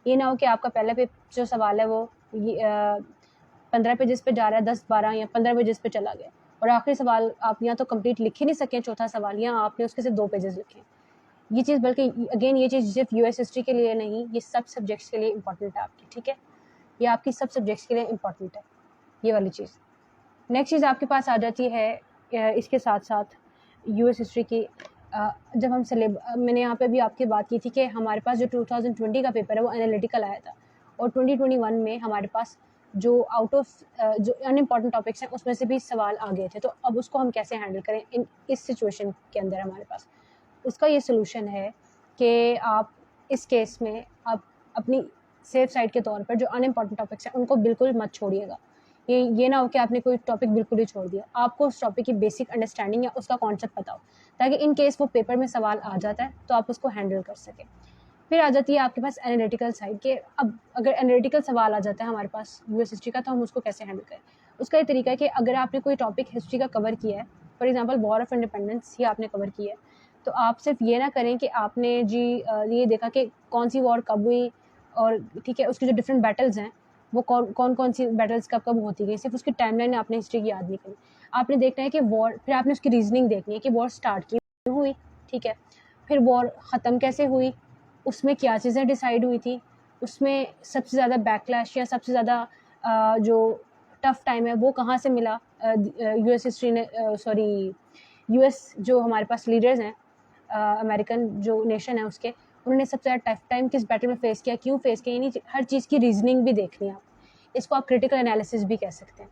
ये ना हो कि आपका पहला जो सवाल है वो 15 पेजेस पे जा रहा है, 10, 12 या 15 पेजेस पे चला गया, और आखिरी सवाल आप या तो कंप्लीट लिख ही नहीं सकें, चौथा सवाल, या आपने उसके सिर्फ 2 पेजेस लिखे। ये चीज़ बल्कि अगेन ये चीज़ सिर्फ यूएस हिस्ट्री के लिए नहीं, ये सब सब्जेक्ट्स के लिए इंपॉर्टेंट है आपकी, ठीक है। ये आपकी सब सब्जेक्ट्स के लिए इंपॉर्टेंट है ये वाली चीज़। नेक्स्ट चीज़ आपके पास आ जाती है इसके साथ साथ यूएस हिस्ट्री की, जब हम मैंने यहाँ पे भी आपकी बात की थी कि हमारे पास जो 2020 का पेपर है वो एनालिटिकल आया था, और 2021 में हमारे पास जो आउट ऑफ जो अनइम्पॉर्टेंट टॉपिक्स हैं उसमें से भी सवाल आ गए थे। तो अब उसको हम कैसे हैंडल करें इस सिचुएशन के अंदर हमारे पास, उसका ये सोल्यूशन है कि आप इस केस में आप अपनी सेफ साइड के तौर पर जो अनइम्पॉर्टेंट टॉपिक्स हैं उनको बिल्कुल मत छोड़िएगा, ये ना हो कि आपने कोई टॉपिक बिल्कुल ही छोड़ दिया। आपको उस टॉपिक की बेसिक अंडरस्टैंडिंग या उसका कॉन्सेप्ट पता हो, ताकि इन केस वो पेपर में सवाल आ जाता है तो आप उसको हैंडल कर सकें। फिर आ जाती है आपके पास एनालिटिकल साइड के। अब अगर एनालिटिकल सवाल आ जाता है हमारे पास यूएस हिस्ट्री का, तो हम उसको कैसे हैंडल करें। उसका ये तरीका है कि अगर आपने कोई टॉपिक हिस्ट्री का कवर किया है, for example war of independence ही आपने कवर किया है, तो आप सिर्फ ये ना करें कि आपने जी ये देखा कि कौन सी वॉर कब हुई, और ठीक है उसके जो डिफरेंट बैटल्स हैं वो कौन कौन सी बैटल्स कब कब होती गई, सिर्फ उसकी टाइमलाइन आपने हिस्ट्री की याद नहीं करी। आपने देखना है कि वॉर, फिर आपने उसकी रीजनिंग देखनी है कि वॉर स्टार्ट क्यों हुई, ठीक है, फिर वॉर ख़त्म कैसे हुई, उसमें क्या चीज़ें डिसाइड हुई थी, उसमें सबसे ज़्यादा बैकलैश या सबसे ज़्यादा जो टफ टाइम है वो कहाँ से मिला। यूएस हिस्ट्री ने यूएस जो हमारे पास लीडर्स हैं, अमेरिकन जो नेशन है उसके, उन्होंने सबसे ज़्यादा टफ टाइम किस बैटल में फेस किया, क्यों फेस किया, यानी हर चीज़ की रीजनिंग भी देखनी है आप। इसको आप क्रिटिकल एनालिसिस भी कह सकते हैं।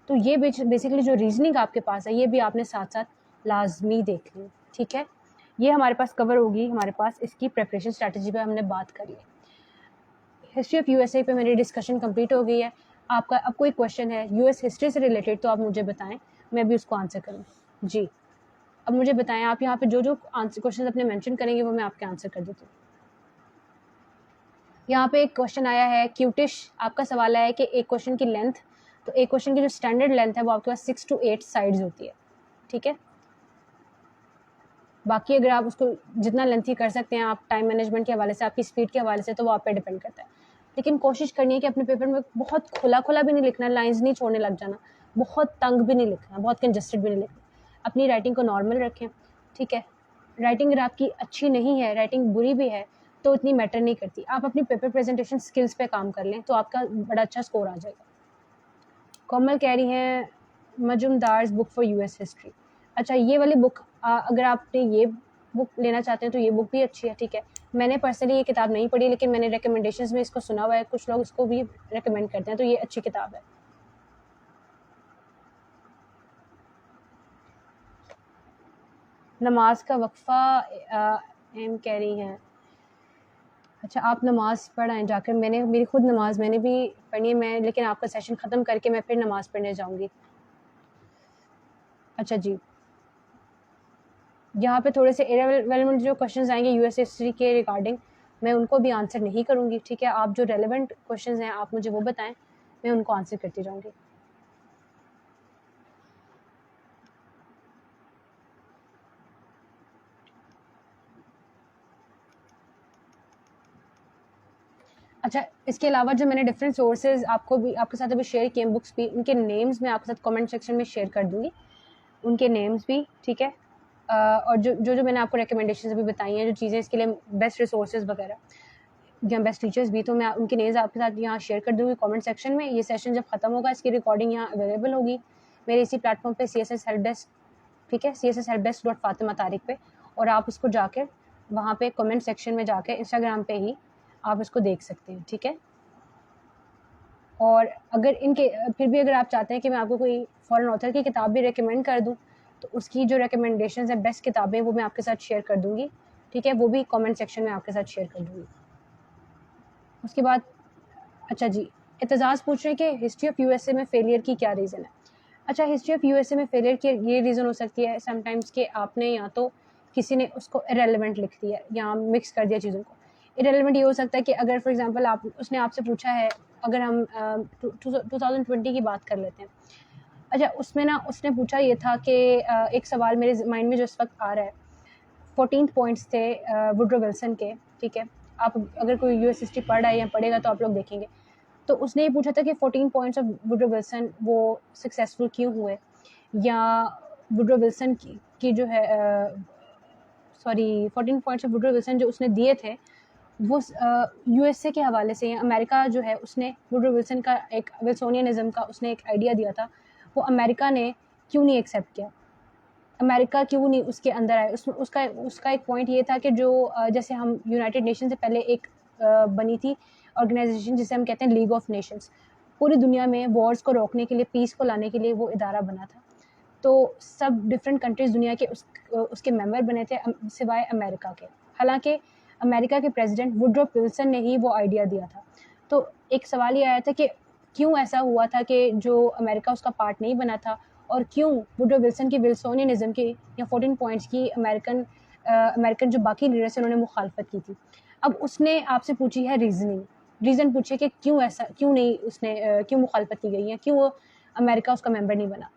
तो ये बेसिकली जो रीजनिंग आपके पास है ये भी आपने साथ साथ लाजमी देखनी है, ठीक है। ये हमारे पास कवर होगी, हमारे पास इसकी प्रेपरेशन स्ट्रैटेजी पे हमने बात करी है। हिस्ट्री ऑफ यूएसए पे मेरी डिस्कशन कंप्लीट हो गई है। आपका अब कोई क्वेश्चन है यूएस हिस्ट्री से रिलेटेड तो आप मुझे बताएं, मैं भी उसको आंसर करूँ। जी, अब मुझे बताएं आप यहाँ पे जो आंसर क्वेश्चन अपने मेंशन करेंगे वो मैं आपके आंसर कर देती हूँ। यहाँ पे एक क्वेश्चन आया है क्यूटिश, आपका सवाल आया है कि एक क्वेश्चन की लेंथ, तो एक क्वेश्चन की जो स्टैंडर्ड लेंथ है वो आपके पास 6 to 8 साइड्स होती है, ठीक है। बाकी अगर आप उसको जितना लेंथी कर सकते हैं आप टाइम मैनेजमेंट के हवाले से, आपकी स्पीड के हवाले से, तो वो आप पे डिपेंड करता है। लेकिन कोशिश करनी है कि अपने पेपर में बहुत खुला भी नहीं लिखना, लाइंस नहीं छोड़ने लग जाना, बहुत तंग भी नहीं लिखना, बहुत कंजस्टेड भी नहीं लिखना। अपनी राइटिंग को नॉर्मल रखें, ठीक है। राइटिंग अगर आपकी अच्छी नहीं है, राइटिंग बुरी भी है, तो इतनी मैटर नहीं करती। आप अपनी पेपर प्रेजेंटेशन स्किल्स पे काम कर लें तो आपका बड़ा अच्छा स्कोर आ जाएगा। कोमल कह रही हैं मजुमदार्स बुक फॉर यूएस हिस्ट्री। अच्छा, ये वाली बुक अगर आपने ये बुक लेना चाहते हैं तो ये बुक भी अच्छी है, ठीक है। मैंने पर्सनली ये किताब नहीं पढ़ी, लेकिन मैंने रिकमेंडेशंस में इसको सुना हुआ है, कुछ लोग इसको भी रिकमेंड करते हैं, तो ये अच्छी किताब है। नमाज का वक्फा एम कह रही हैं। अच्छा, आप नमाज पढ़ाएं जाकर, मेरी खुद नमाज मैंने भी पढ़नी है, मैं लेकिन आपका सेशन ख़त्म करके मैं फिर नमाज पढ़ने जाऊंगी। अच्छा जी, यहाँ पे थोड़े से इरेलेवेंट जो क्वेश्चंस आएंगे यूएस हिस्ट्री के रिगार्डिंग, मैं उनको भी आंसर नहीं करूँगी, ठीक है। आप जो रेलेवेंट क्वेश्चंस हैं आप मुझे वो बताएं, मैं उनको आंसर करती जाऊँगी। अच्छा, इसके अलावा जो मैंने डिफरेंट सोर्सेज आपके साथ अभी शेयर किए बुक्स भी, उनके नेम्स मैं आपके साथ कमेंट सेक्शन में शेयर कर दूँगी, उनके नेम्स भी, ठीक है। और जो मैंने आपको रिकमेंडेशन अभी बताई हैं, जो चीज़ें इसके लिए बेस्ट रिसोर्सेज वगैरह या बेस्ट टीचर्स भी, तो मैं उनके नेम्स आपके साथ यहाँ शेयर कर दूँगी कमेंट सेक्शन में। ये सेशन जब ख़त्म होगा इसकी रिकॉर्डिंग यहाँ अवेलेबल होगी मेरे इसी प्लेटफॉर्म पे CSS हेल्प डेस्क, ठीक है, CSShelpdesk.fatima-tariq पे, और आप उसको जाकर वहाँ पे कमेंट सेक्शन में जाकर इंस्टाग्राम पे ही आप इसको देख सकते हैं, ठीक है। और अगर फिर भी अगर आप चाहते हैं कि मैं आपको कोई फॉरेन ऑथर की किताब भी रिकमेंड कर दूँ, तो उसकी जो रिकमेंडेशंस हैं बेस्ट किताबें वो मैं आपके साथ शेयर कर दूँगी, ठीक है, वो भी कमेंट सेक्शन में आपके साथ शेयर कर दूँगी। उसके बाद अच्छा जी, एतजाज़ पूछ रहे हैं कि हिस्ट्री ऑफ यूएसए में फेलियर की क्या रीज़न है। अच्छा, हिस्ट्री ऑफ यूएसए में फेलियर की ये रीज़न हो सकती है समटाइम्स कि आपने या तो किसी ने उसको इरेलेवेंट लिख दिया या मिक्स कर दिया चीज़ों को। इरेलेवेंट ये हो सकता है कि अगर फॉर एग्जांपल उसने आपसे पूछा है, अगर हम 2020 की बात कर लेते हैं। अच्छा, उसमें ना उसने पूछा ये था कि एक सवाल मेरे माइंड में जो इस वक्त आ रहा है, 14 पॉइंट्स थे वुडरो विल्सन के, ठीक है। आप अगर कोई यूएस हिस्ट्री पढ़ रहा है या पढ़ेगा तो आप लोग देखेंगे। तो उसने ये पूछा था कि 14 पॉइंट्स ऑफ वुडरो विल्सन वो सक्सेसफुल क्यों हुए, या वुडरो विल्सन की जो है 14 पॉइंट्स ऑफ वुडरो विल्सन जो उसने दिए थे वो यूएसए के हवाले से, या अमेरिका जो है उसने वुडरो विल्सन का एक विल्सोनियनिज्म का उसने एक आइडिया दिया था, वो अमेरिका ने क्यों नहीं एक्सेप्ट किया, अमेरिका क्यों नहीं उसके अंदर आए। उसका एक पॉइंट ये था कि जो जैसे हम यूनाइटेड नेशन से पहले एक बनी थी ऑर्गेनाइजेशन जिसे हम कहते हैं लीग ऑफ नेशंस, पूरी दुनिया में वॉर्स को रोकने के लिए, पीस को लाने के लिए वो इदारा बना था। तो सब डिफरेंट कंट्रीज दुनिया के उसके मेंबर बने थे सिवाय अमेरिका के। हालांकि अमेरिका के प्रेसिडेंट वुडरो विल्सन ने ही वो आइडिया दिया था। तो एक सवाल ये आया था कि क्यों ऐसा हुआ था कि जो अमेरिका उसका पार्ट नहीं बना था, और क्यों वुडरो विल्सन की विल्सोनियनिज्म की या 14 पॉइंट्स की अमेरिकन जो बाकी लीडर्स हैं उन्होंने मुखालफत की थी। अब उसने आपसे पूछी है रीज़न पूछे कि क्यों ऐसा, क्यों नहीं उसने क्यों मुखालफत की गई है, क्यों वो अमेरिका उसका मेंबर नहीं बना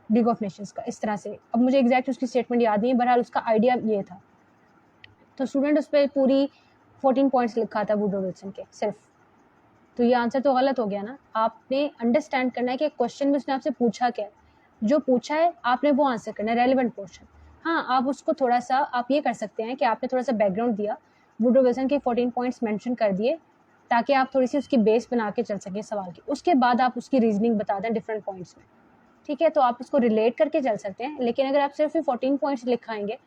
लीग ऑफ नेशंस का, इस तरह से। अब मुझे एग्जैक्ट उसकी स्टेटमेंट याद नहीं है, बहरहाल उसका आइडिया ये था। तो स्टूडेंट उस पर पूरी 14 पॉइंट्स लिखा था वुडरो विल्सन के सिर्फ। तो ये आंसर तो गलत हो गया ना। आपने अंडरस्टैंड करना है कि क्वेश्चन में उसने आपसे पूछा क्या है, जो पूछा है आपने वो आंसर करना है, रेलिवेंट पोर्शन। हाँ, आप उसको थोड़ा सा आप ये कर सकते हैं कि आपने थोड़ा सा बैकग्राउंड दिया, वुडरो विल्सन के 14 पॉइंट्स मेंशन कर दिए, ताकि आप थोड़ी सी उसकी बेस बना के चल सकें सवाल की। उसके बाद आप उसकी रीजनिंग बता दें डिफरेंट पॉइंट्स में, ठीक है। तो आप उसको रिलेट करके चल सकते हैं, लेकिन अगर आप सिर्फ 14 पॉइंट्स लिखाएंगे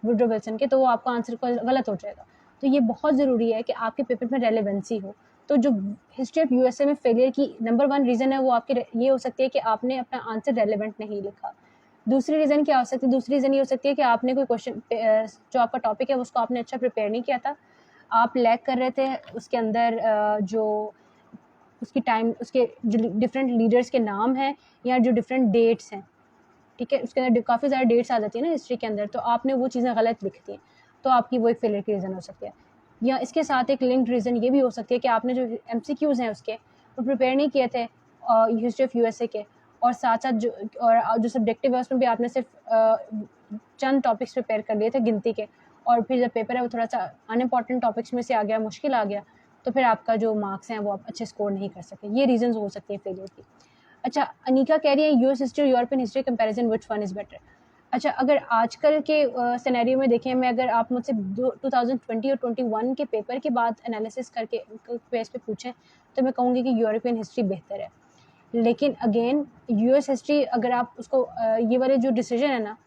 वुडरो विल्सन के, तो वो आपका आंसर गलत हो जाएगा। तो ये बहुत ज़रूरी है कि आपके पेपर में रेलेवेंसी हो। तो जो हिस्ट्री ऑफ यूएसए में फेलियर की नंबर 1 रीज़न है वो आपके ये हो सकती है कि आपने अपना आंसर रेलेवेंट नहीं लिखा। दूसरी रीज़न क्या हो सकती है? दूसरी रीज़न ये हो सकती है कि आपने कोई क्वेश्चन जो आपका टॉपिक है उसको आपने अच्छा प्रिपेयर नहीं किया था, आप लैग कर रहे थे उसके अंदर, जो उसकी टाइम, उसके जो डिफरेंट लीडर्स के नाम हैं या जो डिफरेंट डेट्स हैं, ठीक है, उसके अंदर काफ़ी ज़्यादा डेट्स आ जाती है ना हिस्ट्री के अंदर, तो आपने वो चीज़ें गलत लिख दी हैं, तो आपकी वो एक फेलियर की रीज़न हो सकती है। या इसके साथ एक लिंक्ड रीज़न ये भी हो सकती है कि आपने जो MCQs हैं उसके वो प्रिपेयर नहीं किए थे हिस्ट्री ऑफ यूएसए के, और साथ साथ जो सब्जेक्टिव है उसमें भी आपने सिर्फ चंद टॉपिक्स प्रिपेयर कर लिए थे गिनती के, और फिर जब पेपर है वो थोड़ा सा अनइम्पॉर्टेंट टॉपिक्स में से आ गया, मुश्किल आ गया, तो फिर आपका जो मार्क्स हैं वो आप अच्छे स्कोर नहीं कर सके। ये रीजन हो सकती है फेलियर की। अच्छा, अनिका कह रही है यूएस हिस्ट्री और European history comparison which one is better. अच्छा, अगर आजकल के सिनेरियो में देखें, मैं अगर आप मुझसे 2020 और 21 के पेपर के बाद एनालिसिस करके बेस पे पूछें, तो मैं कहूँगी कि यूरोपियन हिस्ट्री बेहतर है। लेकिन अगेन यूएस हिस्ट्री, अगर आप उसको ये वाले जो डिसीजन है ना,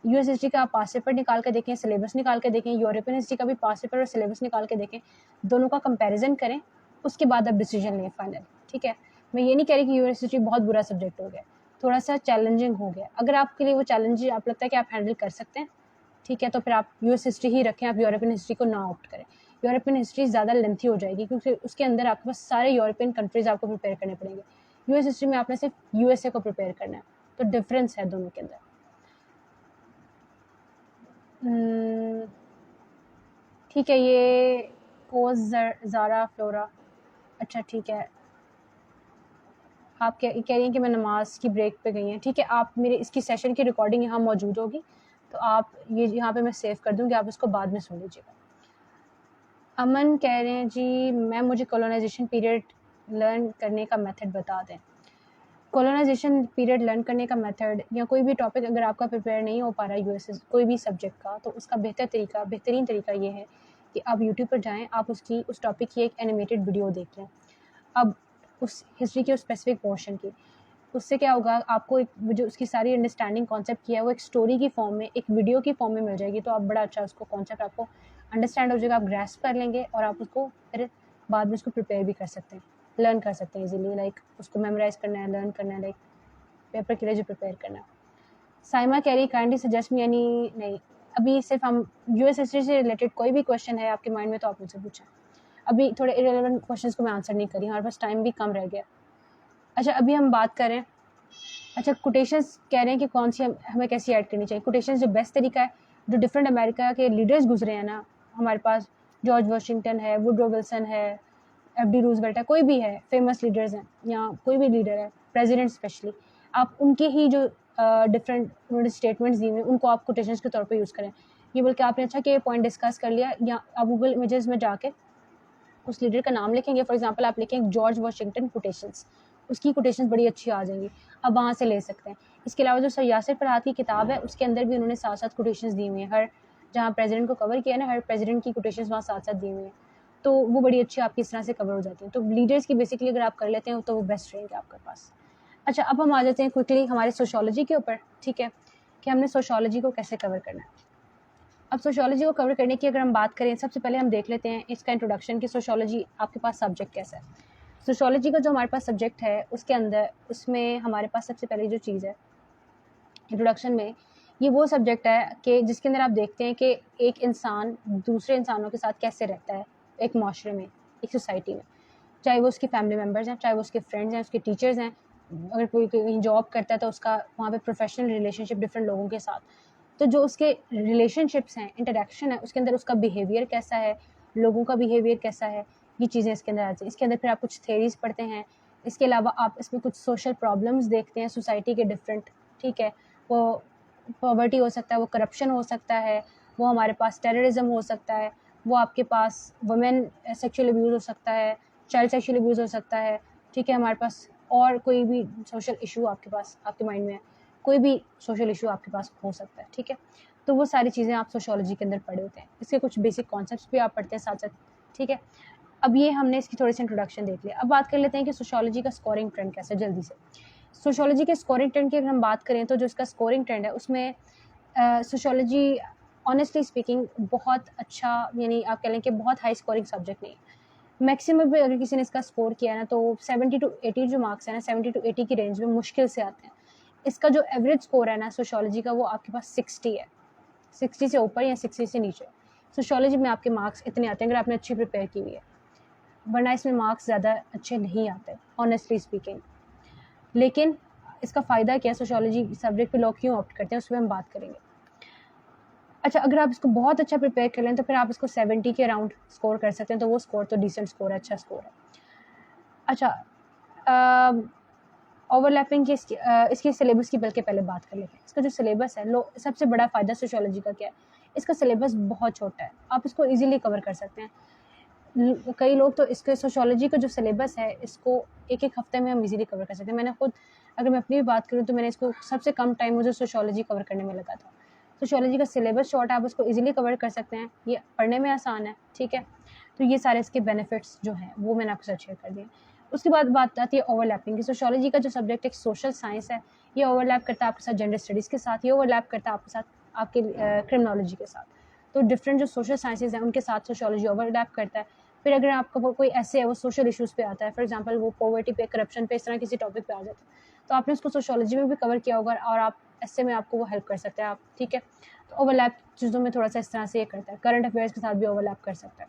यूएस हिस्ट्री का आप पास पेपर निकाल के देखें, सिलेबस निकाल के देखें, यूरोपियन हिस्ट्री का भी पास पेपर और सिलेबस निकाल के देखें, दोनों का कंपैरिजन करें, उसके बाद आप डिसीजन लें फाइनल, ठीक है। मैं ये नहीं कह रही कि यूएस हिस्ट्री बहुत बुरा सब्जेक्ट हो गया, थोड़ा सा चैलेंजिंग हो गया। अगर आपके लिए वो चैलेंज आप लगता है कि आप हैंडल कर सकते हैं, ठीक है, तो फिर आप यूएस हिस्ट्री ही रखें, आप यूरोपियन हिस्ट्री को ना ऑप्ट करें। यूरोपियन हिस्ट्री ज़्यादा लेंथी हो जाएगी, क्योंकि उसके अंदर आपके पास सारे यूरोपियन कंट्रीज़ आपको प्रिपेयर करने पड़ेंगे। यूएस हिस्ट्री में आपने सिर्फ यूएसए को प्रिपेयर करना है, तो डिफरेंस है दोनों के अंदर। ठीक है, ये कोज ज़ारा फ्लोरा, अच्छा ठीक है, आप कह रही हैं कि मैं नमाज की ब्रेक पे गई हैं, ठीक है, आप मेरे इसकी सेशन की रिकॉर्डिंग यहाँ मौजूद होगी, तो आप ये यहाँ पे मैं सेव कर दूँगी, आप इसको बाद में सुन लीजिएगा। अमन कह रहे हैं जी मैम मुझे कॉलोनाइजेशन पीरियड लर्न करने का मेथड बता दें। कॉलोनाइजेशन पीरियड लर्न करने का मेथड या कोई भी टॉपिक अगर आपका प्रिपेयर नहीं हो पा रहा है यूएस कोई भी सब्जेक्ट का, तो उसका बेहतरीन तरीका ये है कि आप यूट्यूब पर जाएं, आप उस टॉपिक की एक एनिमेटेड वीडियो देख लें। अब उस हिस्ट्री के उस स्पेसिफिक पोर्शन की, उससे क्या होगा, आपको एक जो उसकी सारी अंडरस्टैंडिंग कॉन्सेप्ट किया है वो एक स्टोरी की फॉर्म में, एक वीडियो की फॉर्म में मिल जाएगी, तो आप बड़ा अच्छा उसको कॉन्सेप्ट आपको अंडरस्टैंड हो जाएगा, आप ग्रैस्प कर लेंगे और आप उसको फिर बाद में उसको प्रिपेयर भी कर सकते हैं, लर्न कर सकते हैं इजीली। लाइक उसको मेमोराइज करना है, लर्न करना है, लाइक पेपर के लिए जो प्रिपेयर करना है। साइमा कह रही काइंडली सजेस्ट मी यानी नहीं, अभी सिर्फ हम यूएस हिस्ट्री से रिलेटेड कोई भी क्वेश्चन है आपके माइंड में तो आप मुझसे पूछें। अभी थोड़े इरेलेवेंट क्वेश्चंस को मैं आंसर नहीं करी, हमारे पास टाइम भी कम रह गया। अच्छा, अभी हम बात करें, अच्छा कोटेशंस कह रहे हैं कि कौन सी हमें कैसी ऐड करनी चाहिए। कोटेशंस जो बेस्ट तरीका है, जो डिफरेंट अमेरिका के लीडर्स गुजरे हैं ना, हमारे पास जॉर्ज वाशिंगटन है, वुडरो विल्सन है, FD रूजवेल्ट है, कोई भी है, फेमस लीडर्स हैं या कोई भी लीडर है, प्रेसिडेंट स्पेशली, आप उनके ही जो डिफरेंट उन्होंने स्टेटमेंट्स दिए हुए उनको आप कोटेशंस के तौर पर यूज़ करें। ये बोल के आपने अच्छा कि ये पॉइंट डिस्कस कर लिया, या आप गूगल इमेजेस में जाके उस लीडर का नाम लिखेंगे, फॉर एग्जांपल आप लिखेंगे जॉर्ज वाशिंगटन कोटेशंस, उसकी कोटेशंस बड़ी अच्छी आ जाएंगी, आप वहाँ से ले सकते हैं। इसके अलावा जो सर यासिर फरहाद की किताब है उसके अंदर भी उन्होंने साथ साथ कोटेशंस दी हुई हैं, हर जहाँ प्रेसिडेंट को कवर किया ना, हर प्रेसिडेंट की कोटेशंस वहाँ साथ साथ दी हुई हैं, तो वो बड़ी अच्छी आपकी इस तरह से कवर हो जाती हैं। तो लीडर्स की बेसिकली अगर आप कर लेते हैं तो वो बेस्ट रहेंगे आपके पास। अच्छा, अब हम आ जाते हैं क्विकली हमारे सोशोलॉजी के ऊपर, ठीक है, कि हमने सोशोलॉजी को कैसे कवर करना है। अब सोशोलॉजी को कवर करने की अगर हम बात करें, सबसे पहले हम देख लेते हैं इसका इंट्रोडक्शन कि सोशोलॉजी आपके पास सब्जेक्ट कैसा है। सोशोलॉजी का जो हमारे पास सब्जेक्ट है उसके अंदर, उसमें हमारे पास सबसे पहले जो चीज़ है इंट्रोडक्शन में, ये वो सब्जेक्ट है कि जिसके अंदर आप देखते हैं कि एक इंसान दूसरे इंसानों के साथ कैसे रहता है एक माशरे में, एक सोसाइटी में। चाहे वो उसकी फैमिली मेम्बर्स हैं, चाहे वो उसके फ्रेंड्स हैं, उसके टीचर्स हैं, अगर कोई कहीं जॉब करता है तो उसका वहाँ पे प्रोफेशनल रिलेशनशिप डिफरेंट लोगों के साथ, तो जो उसके रिलेशनशिप्स हैं, इंटरेक्शन है, उसके अंदर उसका बिहेवियर कैसा है, लोगों का बिहेवियर कैसा है, ये चीज़ें इसके अंदर आती हैं। इसके अंदर फिर आप कुछ थेरीज पढ़ते हैं, इसके अलावा आप इसमें कुछ सोशल प्रॉब्लम्स देखते हैं सोसाइटी के डिफरेंट, ठीक है, वो पॉवर्टी हो सकता है, वो करप्शन हो सकता है, वो हमारे पास टेररिज्म हो सकता है, वो आपके पास वुमेन सेक्सुअल अब्यूज़ हो सकता है, चाइल्ड सेक्सुअल अब्यूज़ हो सकता है, ठीक है, हमारे पास और कोई भी सोशल इशू आपके पास आपके माइंड में है, कोई भी सोशल इशू आपके पास हो सकता है, ठीक है। तो वो सारी चीज़ें आप सोशियोलॉजी के अंदर पढ़े होते हैं। इसके कुछ बेसिक कॉन्सेप्ट्स भी आप पढ़ते हैं साथ साथ, ठीक है। अब ये हमने इसकी थोड़ी सी इंट्रोडक्शन देख लिया। अब बात कर लेते हैं कि सोशियोलॉजी का स्कोरिंग ट्रेंड कैसा है जल्दी से। सोशियोलॉजी के स्कोरिंग ट्रेंड की अगर हम बात करें तो जो इसका स्कोरिंग ट्रेंड है उसमें सोशियोलॉजी ऑनेस्टली स्पीकिंग बहुत अच्छा, यानी आप कह लें कि बहुत हाई स्कोरिंग सब्जेक्ट नहीं है। मैक्सिमम भी अगर किसी ने इसका स्कोर किया है ना तो 70 टू 80 जो मार्क्स है ना, 70 टू 80 की रेंज में मुश्किल से आते हैं। इसका जो एवरेज स्कोर है ना सोशियोलॉजी का, वो आपके पास 60 है, 60 से ऊपर या 60 से नीचे। सोशियोलॉजी में आपके मार्क्स इतने आते हैं अगर आपने अच्छी प्रिपेयर की हुई है, वरना इसमें मार्क्स ज़्यादा अच्छे नहीं आते ऑनेस्टली स्पीकिंग। लेकिन इसका फ़ायदा क्या है, सोशियोलॉजी सब्जेक्ट पे लोग क्यों ऑप्ट करते हैं, उसमें हम बात करेंगे। अच्छा, अगर आप इसको बहुत अच्छा प्रिपेयर कर लें तो फिर आप इसको 70 के अराउंड स्कोर कर सकते हैं, तो वो स्कोर तो डिसेंट स्कोर है, अच्छा स्कोर है। अच्छा, ओवरलैपिंग की इसकी सिलेबस की बल्कि पहले बात कर लेते हैं। इसका जो सिलेबस है, सबसे बड़ा फ़ायदा सोशियोलॉजी का क्या है, इसका सिलेबस बहुत छोटा है, आप इसको ईजिली कवर कर सकते हैं। कई लोग तो इसके सोशियोलॉजी का जो सिलेबस है इसको एक एक हफ्ते में हम इजीली कवर कर सकते हैं। मैंने खुद, अगर मैं अपनी भी बात करूँ तो मैंने इसको सबसे कम टाइम मुझे सोशियोलॉजी कवर करने में लगा था। सोशियोलॉजी का सिलेबस शॉर्ट है, आप उसको इजीली कवर कर सकते हैं, ये पढ़ने में आसान है, ठीक है। तो ये सारे इसके बेनिफिट्स जो हैं वो मैंने आपके साथ शेयर कर दिए। उसके बाद बात आती है ओवरलैपिंग की। सोशियोलॉजी का जो सब्जेक्ट एक सोशल साइंस है, ये ओवरलैप करता है आपके साथ जेंडर स्टडीज़ के साथ, ये ओवरलैप करता है आपके साथ आपके क्रिमिनोलॉजी के साथ। तो डिफरेंट जो सोशल साइंसेज हैं उनके साथ सोशियोलॉजी ओवरलैप करता है। फिर अगर आपका वो कोई ऐसे है वो सोशल इश्यूज़ पे आता है, फॉर एग्जांपल वो पॉवर्टी पे, करप्शन पे, इस तरह किसी टॉपिक पे आ जाता है, तो आपने उसको सोशियोलॉजी में भी कवर किया होगा और आप ऐसे में आपको वो हेल्प कर सकते हैं आप, ठीक है। तो ओवरलैप चीज़ों में थोड़ा सा इस तरह से ये करता है, करंट अफेयर्स के साथ भी ओवरलैप कर सकता है।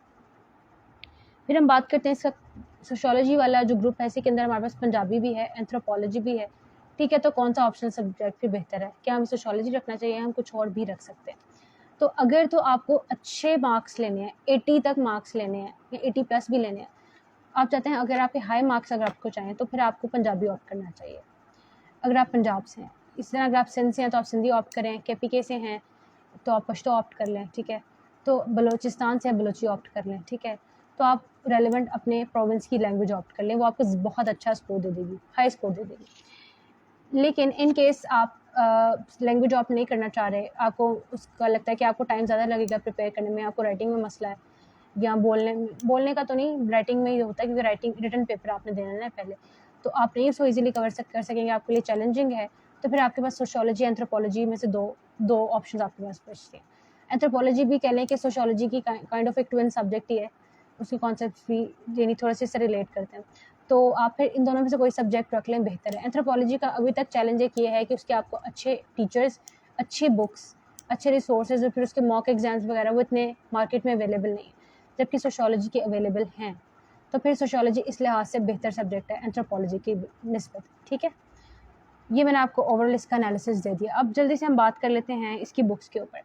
फिर हम बात करते हैं इसका सोशियोलॉजी वाला जो ग्रुप है, इसी के अंदर हमारे पास पंजाबी भी है, एंथ्रोपोलॉजी भी है, ठीक है। तो कौन सा ऑप्शनल सब्जेक्ट फिर बेहतर है, क्या हमें सोशियोलॉजी रखना चाहिए, हम कुछ और भी रख सकते हैं। तो अगर तो आपको अच्छे मार्क्स लेने हैं, 80 तक मार्क्स लेने हैं या 80 प्लस भी लेने हैं, आप चाहते हैं, अगर आपके हाई मार्क्स अगर आपको चाहिए तो फिर आपको पंजाबी ऑप्ट करना चाहिए अगर आप पंजाब से हैं। इस तरह अगर आप सिंध से हैं तो आप सिंधी ऑप्ट करें, KPK से हैं तो आप पश्तो ऑप्ट कर लें, ठीक है। तो बलोचिस्तान से बलोची ऑप्ट कर लें, ठीक है। तो आप रेलिवेंट अपने प्रोविंस की लैंग्वेज ऑप्ट कर लें, वो आपको बहुत अच्छा स्कोर दे देगी, हाई स्कोर दे देगी। लेकिन इन केस आप लैंग्वेज ऑप्ट नहीं करना चाह रहे, आपको उसका लगता है कि आपको टाइम ज़्यादा लगेगा प्रिपेयर करने में, आपको राइटिंग में मसला है या बोलने का तो नहीं, राइटिंग में ही होता है क्योंकि रिटन पेपर आपने देना है पहले, तो आप नहीं उसको ईजिली कर सकेंगे, आपके लिए चैलेंजिंग है, तो फिर आपके पास सोशियोलॉजी, एंथ्रोपोलॉजी में से दो ऑप्शन आपके पास बचते हैं। एंथ्रोपोलॉजी भी कह लें कि सोशियोलॉजी की काइंड ऑफ एक ट्विन सब्जेक्ट ही है, उसके कॉन्सेप्ट भी यानी थोड़े से इससे रिलेट करते हैं, तो आप फिर इन दोनों में से कोई सब्जेक्ट रख लें, बेहतर है। एंथ्रोपोलॉजी का अभी तक चैलेंज एक ये है कि उसके आपको अच्छे टीचर्स, अच्छी बुक्स, अच्छे रिसोर्सेज और फिर उसके मॉक एग्जाम्स वगैरह वो इतने मार्केट में अवेलेबल नहीं है, जबकि सोशियोलॉजी के अवेलेबल हैं। तो फिर सोशियोलॉजी इस लिहाज से बेहतर सब्जेक्ट है एंथ्रोपोलॉजी की निस्बत, ठीक है। ये मैंने आपको ओवरऑल इसका एनालिसिस दे दिया। अब जल्दी से हम बात कर लेते हैं इसकी बुक्स के ऊपर।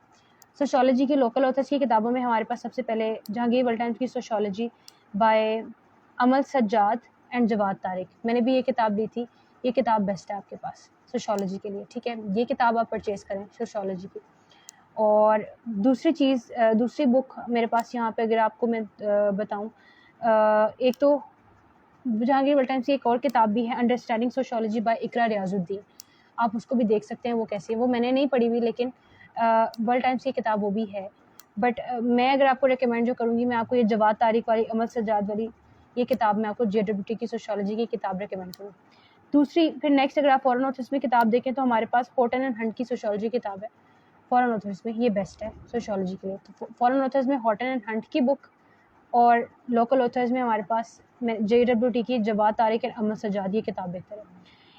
सोशियोलॉजी की लोकल ऑथर्स की किताबों में हमारे पास सबसे पहले जहांगीर वलटाइम्स की sociology by Amal Sajjad and Jawad Tariq, मैंने भी ये किताब ली थी, ये किताब बेस्ट है आपके पास सोशियोलॉजी के लिए, ठीक है। ये किताब आप परचेज़ करें सोशियोलॉजी की। और दूसरी बुक मेरे पास यहाँ पे अगर आपको मैं बताऊँ, एक तो जहांगीर वलटाइम्स की एक और किताब भी है, अंडरस्टैंडिंग सोशियोलॉजी बाय इकरा रियाजुद्दीन, आप उसको भी देख सकते हैं, वो कैसी है, वो मैंने नहीं पढ़ी हुई, लेकिन वलटाइम्स की किताब वो भी है। बट मैं अगर आपको रिकमेंड जो करूँगी, मैं आपको ये जवाद तारिक वाली, अमल सज्जाद वाली ये किताब मैं आपको JWT की सोशियोलॉजी की किताब रिकमेंड करूँ। दूसरी फिर नेक्स्ट अगर आप फॉरेन ऑथर्स में किताब देखें तो हमारे पास हॉटन एंड हंट की सोशियोलॉजी किताब है फॉरेन ऑथर्स में, ये बेस्ट है सोशियोलॉजी के लिए। तो फॉरेन ऑथर्स में हॉटन एंड हंट की बुक, और लोकल ऑथर्स में हमारे पास JWT की जवाद तारिक एंड अमल सज्जाद, ये किताब बेहतर है।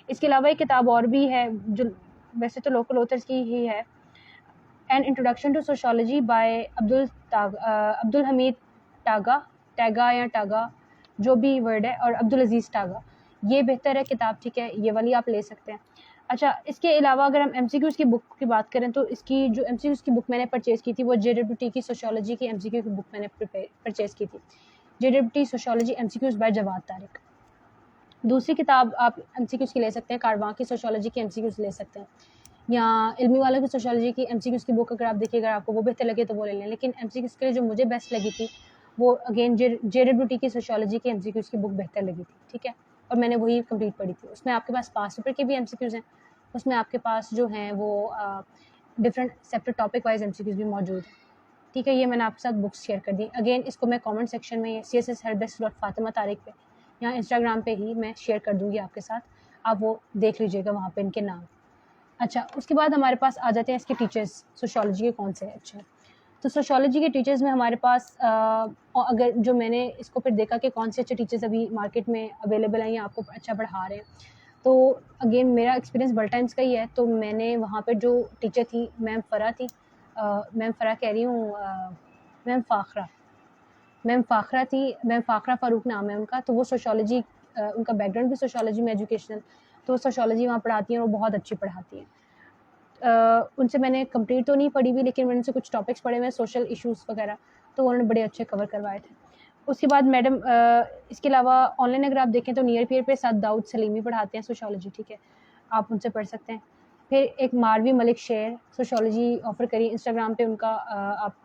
इसके अलावा एक किताब और भी है जो वैसे तो लोकल ऑथर्स की ही है, an introduction to sociology by Abdul Hameed Taga या टागा, जो भी वर्ड है, और अब्दुल अजीज़ टागा, ये बेहतर है किताब, ठीक है, ये वाली आप ले सकते हैं। अच्छा, इसके अलावा अगर हम एमसीक्यूज़ की बुक की बात करें तो इसकी जो एमसीक्यूज़ की बुक मैंने परचेज़ की थी वो जेडब्ल्यूटी की सोशियोलॉजी की एमसीक्यू की बुक मैंने परचेज़ की थी, JWT sociology MCQs by Jawad Tariq. दूसरी किताब आप एमसीक्यूज़ की ले सकते हैं, कारवां की सोशियोलॉजी की एमसीक्यूज़ ले सकते हैं, या इल्मी वालों की सोशियोलॉजी की एमसीक्यूज़ की बुक अगर आप देखिए, अगर आपको वो बेहतर लगे तो वो ले लें। लेकिन एमसीक्यूज़ के लिए जो मुझे बेस्ट लगी थी वो अगेन जेडब्ल्यूटी की सोशियोलॉजी की एमसीक्यूज़ की बुक बेहतर लगी थी, ठीक है, और मैंने वही कंप्लीट पढ़ी थी। उसमें आपके पास पास पेपर के भी एमसीक्यूज़ हैं, उसमें आपके पास जो हैं वो different separate topic wise MCQs भी मौजूद हैं, ठीक है। ये मैंने आपके साथ बुक्स शेयर कर दी। अगेन इसको मैं कमेंट सेक्शन में css_herbest.fatima तारिक पे या इंस्टाग्राम पे ही मैं शेयर कर दूँगी आपके साथ, आप वो देख लीजिएगा वहाँ पे इनके नाम। अच्छा, उसके बाद हमारे पास आ जाते हैं इसके टीचर्स, सोशियोलॉजी के कौन से अच्छे हैं। तो सोशियोलॉजी के टीचर्स में हमारे पास अगर जो मैंने इसको फिर देखा कि कौन से अच्छे टीचर्स अभी मार्केट में अवेलेबल हैं या आपको अच्छा पढ़ा रहे हैं, तो अगेन मेरा एक्सपीरियंस बल टाइम्स का ही है। तो मैंने वहाँ पे जो टीचर थी मैम फ़रा थी, मैम फ़रा कह रही हूँ, मैम फ़ाखरा थी, मैम फ़ाखरा फ़ारूक नाम है उनका। तो वो सोशियोलॉजी, उनका बैकग्राउंड भी सोशियोलॉजी में एजुकेशनल, तो सोशियोलॉजी वहाँ पढ़ाती हैं और बहुत अच्छी पढ़ाती हैं। उनसे मैंने कंप्लीट तो नहीं पढ़ी हुई, लेकिन मैंने उनसे कुछ टॉपिक्स पढ़े हुए हैं, सोशल इश्यूज़ वगैरह, तो उन्होंने बड़े अच्छे कवर करवाए थे। उसके बाद मैडम इसके अलावा ऑनलाइन अगर आप देखें तो नियर पियर पे साथ दाऊद सलीमी पढ़ाते हैं सोशियोलॉजी, ठीक है, आप उनसे पढ़ सकते हैं। फिर एक मारवी मलिक शेर सोशियोलॉजी ऑफ़र करी इंस्टाग्राम पे, उनका आप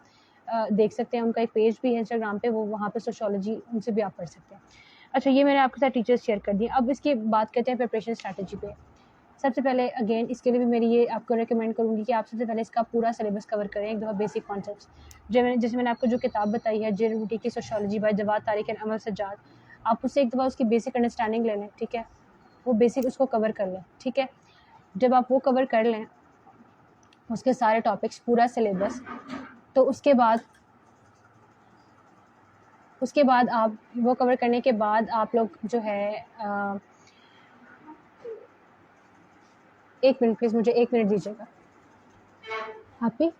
देख सकते हैं, उनका एक पेज भी है इंस्टाग्राम पे, वो वहाँ पे सोशियोलॉजी, उनसे भी आप पढ़ सकते हैं। अच्छा, ये मैंने आपके साथ टीचर्स शेयर कर दिए। अब इसकी बात करते हैं प्रिपरेशन स्ट्रैटेजी पे। सबसे पहले अगेन इसके लिए भी मेरी ये आपको रिकमेंड करूँगी कि आप सबसे पहले इसका पूरा सिलेबस कवर करें, एक दफ़ा बेसिक कॉन्सेप्ट्स। जैसे मैंने आपको जो किताब बताई है जेडब्ल्यूटी की sociology by Jawad Tariq and Amar Sajjad, आप उससे एक दफ़ा उसकी बेसिक अंडरस्टैंडिंग ले लें, ठीक है, वो बेसिक उसको कवर कर लें, ठीक है। जब आप वो कवर कर लें, उसके सारे टॉपिक्स, पूरा सिलेबस, तो उसके बाद आप वो कवर करने के बाद आप लोग जो है एक मिनट प्लीज़, मुझे 1 मिनट दीजिएगा। आप भी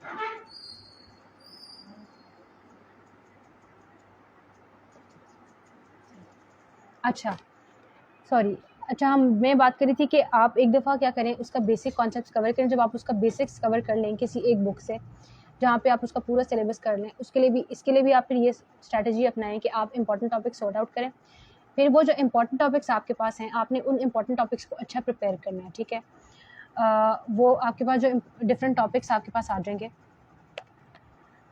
अच्छा, सॉरी। अच्छा, मैं बात कर रही थी कि आप एक दफ़ा क्या करें, उसका बेसिक कॉन्सेप्ट्स कवर करें। जब आप उसका बेसिक्स कवर कर लें किसी एक बुक से, जहाँ पे आप उसका पूरा सिलेबस कर लें, इसके लिए भी आप फिर ये स्ट्रैटेजी अपनाएं कि आप इंपॉर्टेंट टॉपिक सॉर्ट आउट करें। फिर वो जो इंपॉर्टेंट टॉपिक्स आपके पास हैं, आपने उन इंपॉर्टेंट टॉपिक्स को अच्छा प्रिपेयर करना है, ठीक है। वो आपके पास जो डिफरेंट टॉपिक्स आपके पास आ जाएंगे,